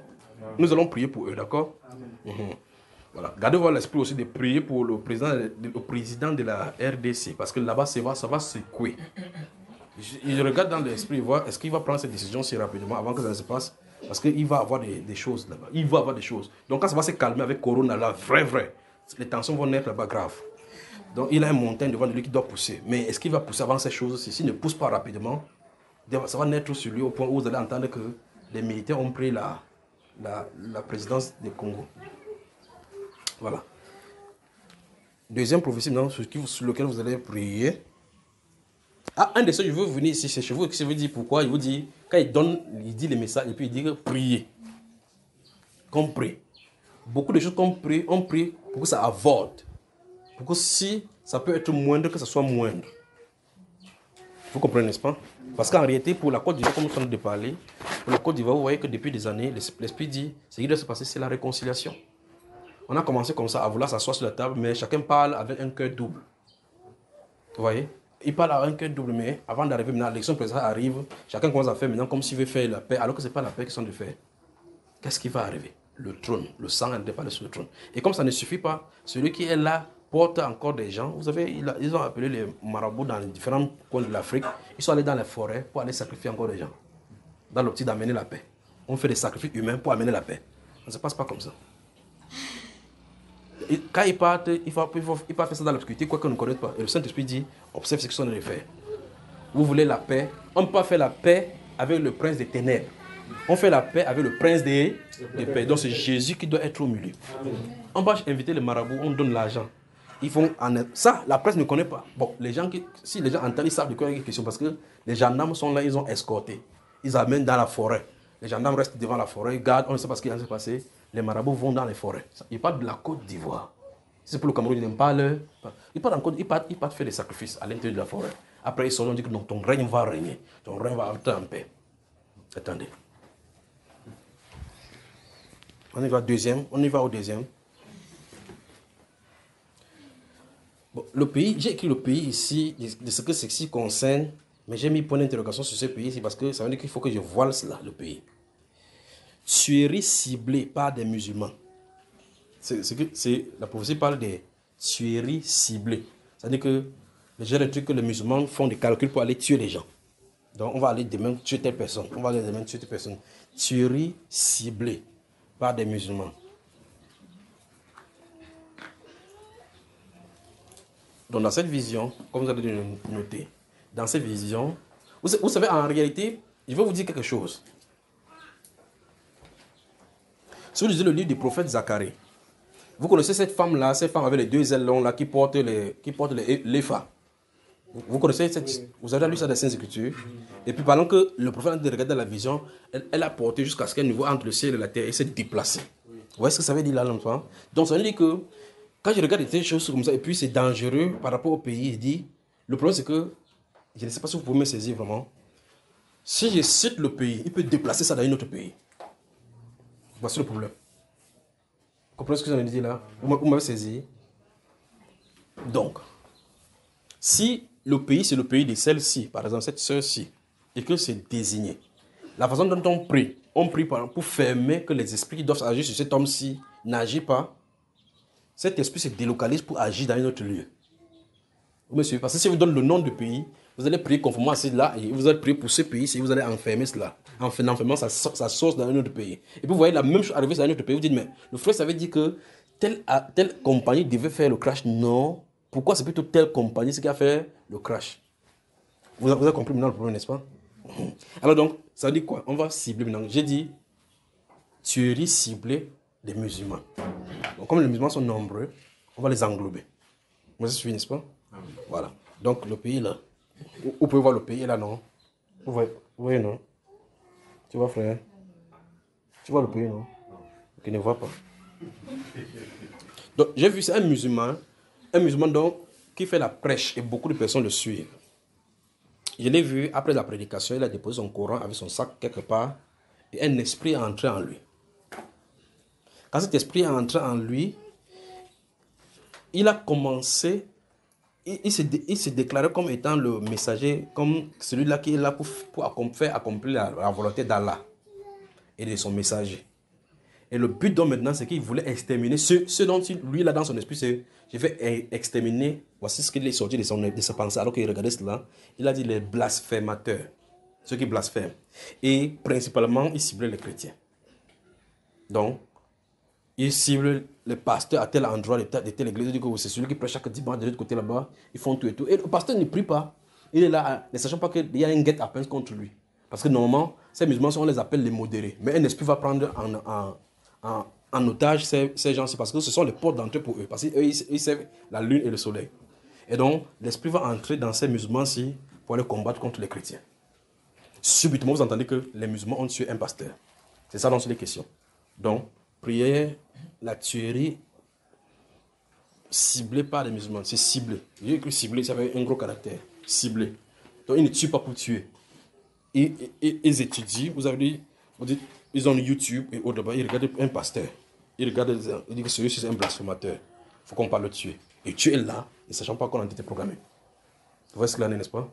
Nous allons prier pour eux, d'accord? Voilà. Gardez-vous l'esprit aussi de prier pour le président de la RDC, parce que là-bas, ça va secouer. Je regarde dans l'esprit, voir est-ce qu'il va prendre cette décision si rapidement avant que ça se passe, parce qu'il va avoir des choses là-bas. Il va avoir des choses. Donc quand ça va se calmer avec Corona, là, vrai, les tensions vont naître là-bas graves. Donc il a une montagne devant lui qui doit pousser. Mais est-ce qu'il va pousser avant ces choses? S'il ne pousse pas rapidement, ça va naître sur lui au point où vous allez entendre que les militaires ont pris la présidence du Congo. Voilà. Deuxième prophétie sur lequel vous allez prier. Ah, un de ceux, je veux venir ici, c'est chez vous. Je vous dis pourquoi. Il vous dit, quand il dit les messages, et puis il dit que priez. Qu'on prie. Beaucoup de choses qu'on prie, on prie pour que ça avorte. Pour que si ça peut être moindre, que ça soit moindre. Vous comprenez, n'est-ce pas? Parce qu'en réalité, pour la Côte d'Ivoire, comme nous sommes de parler, pour la Côte d'Ivoire, vous voyez que depuis des années, l'Esprit dit, ce qui doit se passer, c'est la réconciliation. On a commencé comme ça, à vouloir s'asseoir sur la table, mais chacun parle avec un cœur double. Vous voyez? Il parle avec un cœur double, mais avant d'arriver maintenant, l'élection présidentielle arrive, chacun commence à faire maintenant comme s'il veut faire la paix, alors que ce n'est pas la paix qu'ils sont de faire. Qu'est-ce qui va arriver? Le trône, le sang n'est pas sur le trône. Et comme ça ne suffit pas, celui qui est là porte encore des gens. Vous savez, ils ont appelé les marabouts dans les différents coins de l'Afrique. Ils sont allés dans les forêts pour aller sacrifier encore des gens. Dans l'optique d'amener la paix. On fait des sacrifices humains pour amener la paix. Ça ne se passe pas comme ça. Et quand ils partent, il faut faire ça dans l'obscurité, quoi qu'on ne connaisse pas. Et le Saint-Esprit dit, observe ce qu'ils sont en train de faire. Vous voulez la paix? On ne peut pas faire la paix avec le prince des ténèbres. On fait la paix avec le prince des paix. Donc c'est Jésus qui doit être au milieu. On va inviter les marabouts, on donne l'argent. Ils font ça, la presse ne connaît pas. Bon, si les gens entendent, ils savent de quoi il y a question. Parce que les gendarmes sont là, ils ont escorté. Ils amènent dans la forêt. Les gendarmes restent devant la forêt, ils gardent, on ne sait pas ce qui vient de se passer. Les marabouts vont dans les forêts. Ils partent de la Côte d'Ivoire. C'est pour le Cameroun, ils n'aiment pas leur... Ils partent faire des sacrifices à l'intérieur de la forêt. Après, ils sortent, on dit que non, ton règne va régner. Ton règne va être en paix. Attendez. On y va au deuxième. Bon, le pays, j'ai écrit le pays ici, de ce que ceci concerne, mais j'ai mis point d'interrogation sur ce pays ici parce que ça veut dire qu'il faut que je voile cela, le pays. Tuerie ciblée par des musulmans. La prophétie parle des tueries ciblées. C'est-à-dire que les gens, les trucs que les musulmans font des calculs pour aller tuer les gens. Donc on va aller demain tuer telle personne. On va aller demain tuer telle personne. Tuerie ciblée par des musulmans. Donc dans cette vision, comme vous allez le noter, dans cette vision, vous savez, en réalité, je vais vous dire quelque chose. Si vous lisez le livre du prophète Zacharie, vous connaissez cette femme-là, cette femme avec les deux ailes longues là, qui porte l'épha. Vous connaissez vous avez lu ça dans les Saintes Écritures. Et puis pendant que le prophète regardait la vision, elle a porté jusqu'à ce qu'elle niveau entre le ciel et la terre et s'est déplacée. Vous voyez ce que ça veut dire là, l'enfant? Donc ça veut dire que quand je regarde des choses comme ça, et puis c'est dangereux par rapport au pays, il dit, le problème c'est que, je ne sais pas si vous pouvez me saisir vraiment, si je cite le pays, il peut déplacer ça dans un autre pays. Voici le problème. Vous comprenez ce que j'en ai dit là? Vous m'avez saisi? Donc, si le pays c'est le pays de celle-ci, par exemple cette sœur-ci, et que c'est désigné, la façon dont on prie pour fermer que les esprits qui doivent agir sur cet homme-ci n'agissent pas, cet esprit se délocalise pour agir dans un autre lieu. Vous me suivez? Parce que si je vous donne le nom du pays, vous allez prier conformément à cela et vous allez prier pour ce pays, si vous allez enfermer cela. En enfermant sa source dans un autre pays. Et puis vous voyez la même chose arriver dans un autre pays. Vous dites, mais le frère, ça veut dire que telle compagnie devait faire le crash. Non. Pourquoi c'est plutôt telle compagnie qui a fait le crash? Vous avez compris maintenant le problème, n'est-ce pas? Alors donc, ça veut dire quoi? On va cibler maintenant. J'ai dit, tuerie ciblée des musulmans. Donc, comme les musulmans sont nombreux, on va les englober. Vous avez suivi, n'est-ce pas? Voilà. Donc le pays là, vous pouvez voir le pays là, non? Vous voyez, non? Tu vois, frère? Tu vois le pays, non? Tu ne vois pas. Donc j'ai vu, c'est un musulman donc, qui fait la prêche et beaucoup de personnes le suivent. Je l'ai vu après la prédication, il a déposé son Coran avec son sac quelque part et un esprit est entré en lui. Quand cet esprit est entré en lui, il a commencé, il s'est déclaré comme étant le messager, comme celui-là qui est là pour faire accomplir la volonté d'Allah et de son messager. Et le but donc maintenant, c'est qu'il voulait exterminer ce dont lui, là dans son esprit, c'est je vais exterminer. Voici ce qu'il est sorti de sa pensée. Alors qu'il regardait cela, il a dit les blasphémateurs, ceux qui blasphèment. Et principalement, il ciblait les chrétiens. Donc, il cible les pasteurs à tel endroit, de telle église. Il dit que c'est celui qui prêche chaque dimanche de l'autre côté là-bas. Ils font tout et tout. Et le pasteur ne prie pas. Il est là, ne sachant pas qu'il y a un guet-apens contre lui. Parce que normalement, ces musulmans, on les appelle les modérés. Mais un esprit va prendre en otage ces gens-ci parce que ce sont les portes d'entrée pour eux. Parce qu'eux, ils servent la lune et le soleil. Et donc, l'esprit va entrer dans ces musulmans-ci pour aller combattre contre les chrétiens. Subitement, vous entendez que les musulmans ont tué un pasteur. C'est ça dont c'est les questions. Donc, prière, la tuerie ciblée par les musulmans. C'est ciblé. J'ai écrit ciblé, ça avait un gros caractère. Ciblé. Donc, ils ne tuent pas pour tuer. Et ils étudient, vous dites, ils ont YouTube et autres, ils regardent un pasteur. Ils disent que celui-ci c'est un blasphémateur. Il faut qu'on parle de tuer. Et tu es là, ne sachant pas qu'on a été programmé. Vous voyez ce qu'il en est, n'est-ce pas?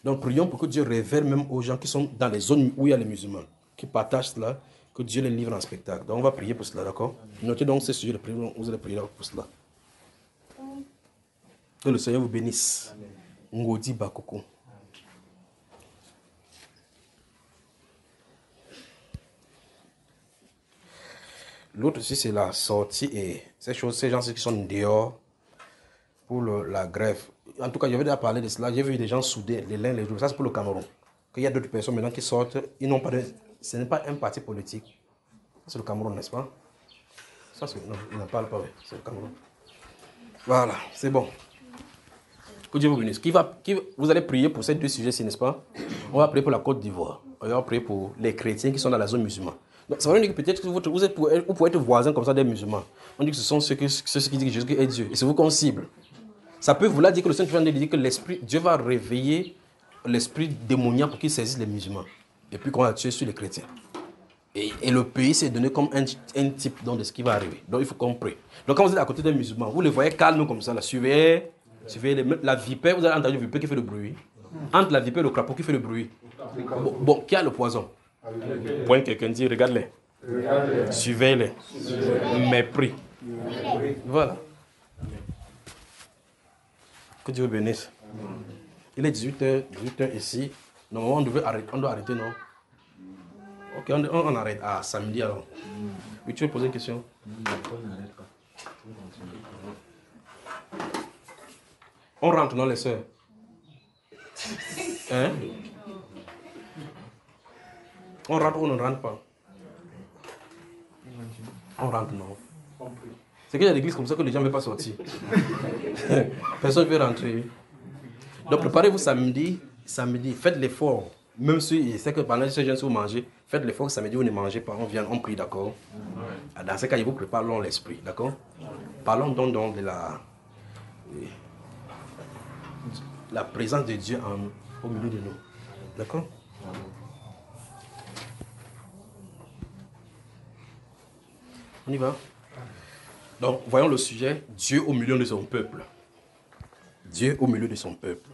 Donc prions pour que Dieu révèle même aux gens qui sont dans les zones où il y a les musulmans, qui partagent cela, que Dieu les livre en spectacle. Donc on va prier pour cela, d'accord? Notez donc ce sujet de prière, vous allez prier pour cela. Que le Seigneur vous bénisse. Ngodi Bakoko. L'autre aussi, c'est la sortie et ces gens qui sont dehors pour la grève. En tout cas, j'avais déjà parlé de cela. J'ai vu des gens soudés, les l'un les autres. Ça, c'est pour le Cameroun. Qu'il y a d'autres personnes maintenant qui sortent. Ils n'ont pas ce n'est pas un parti politique. C'est le Cameroun, n'est-ce pas? Ça, non, ils n'en parlent pas. C'est le Cameroun. Voilà, c'est bon. Que Dieu vous bénisse. Vous allez prier pour ces deux sujets-ci, n'est-ce pas? On va prier pour la Côte d'Ivoire. ayant prié pour les chrétiens qui sont dans la zone musulmane. Donc, ça veut dire que peut-être que vous pouvez être voisin comme ça des musulmans. On dit que ce sont ceux qui disent que Jésus est Dieu. Et c'est vous qu'on cible. Ça peut vouloir dire que le Saint-Esprit vient de dire que l'esprit, Dieu va réveiller l'esprit démoniaque pour qu'il saisisse les musulmans. Et puis qu'on va tuer sur les chrétiens. Et le pays s'est donné comme un type de ce qui va arriver. Donc il faut qu'on prie. Donc quand vous êtes à côté des musulmans, vous les voyez calmes comme ça. Là. Suivez la vipère, vous avez entendu la vipère qui fait le bruit. Entre la vipère et le crapaud qui fait le bruit. Bon, qui a le poison? Point quelqu'un dit, regarde-les. Suivez-les. Mépris. Voilà. Que Dieu vous bénisse. Il est 18h ici. Normalement, on doit arrêter, non? Ok, on arrête. Ah, samedi alors. Oui, tu veux poser une question? On rentre, non, les sœurs? Hein? On rentre ou on ne rentre pas? On rentre, non. C'est qu'il y a des églises comme ça que les gens ne veulent pas sortir. Personne ne veut rentrer. Donc préparez-vous samedi, faites l'effort. Même si c'est que pendant ces jeunes, si vous mangez, faites l'effort, samedi vous ne mangez pas, on vient, on prie, d'accord? Dans ce cas, il vous prépare l'esprit, d'accord? Parlons donc de la présence de Dieu au milieu de nous. D'accord? On y va? Donc, voyons le sujet, Dieu au milieu de son peuple. Dieu au milieu de son peuple.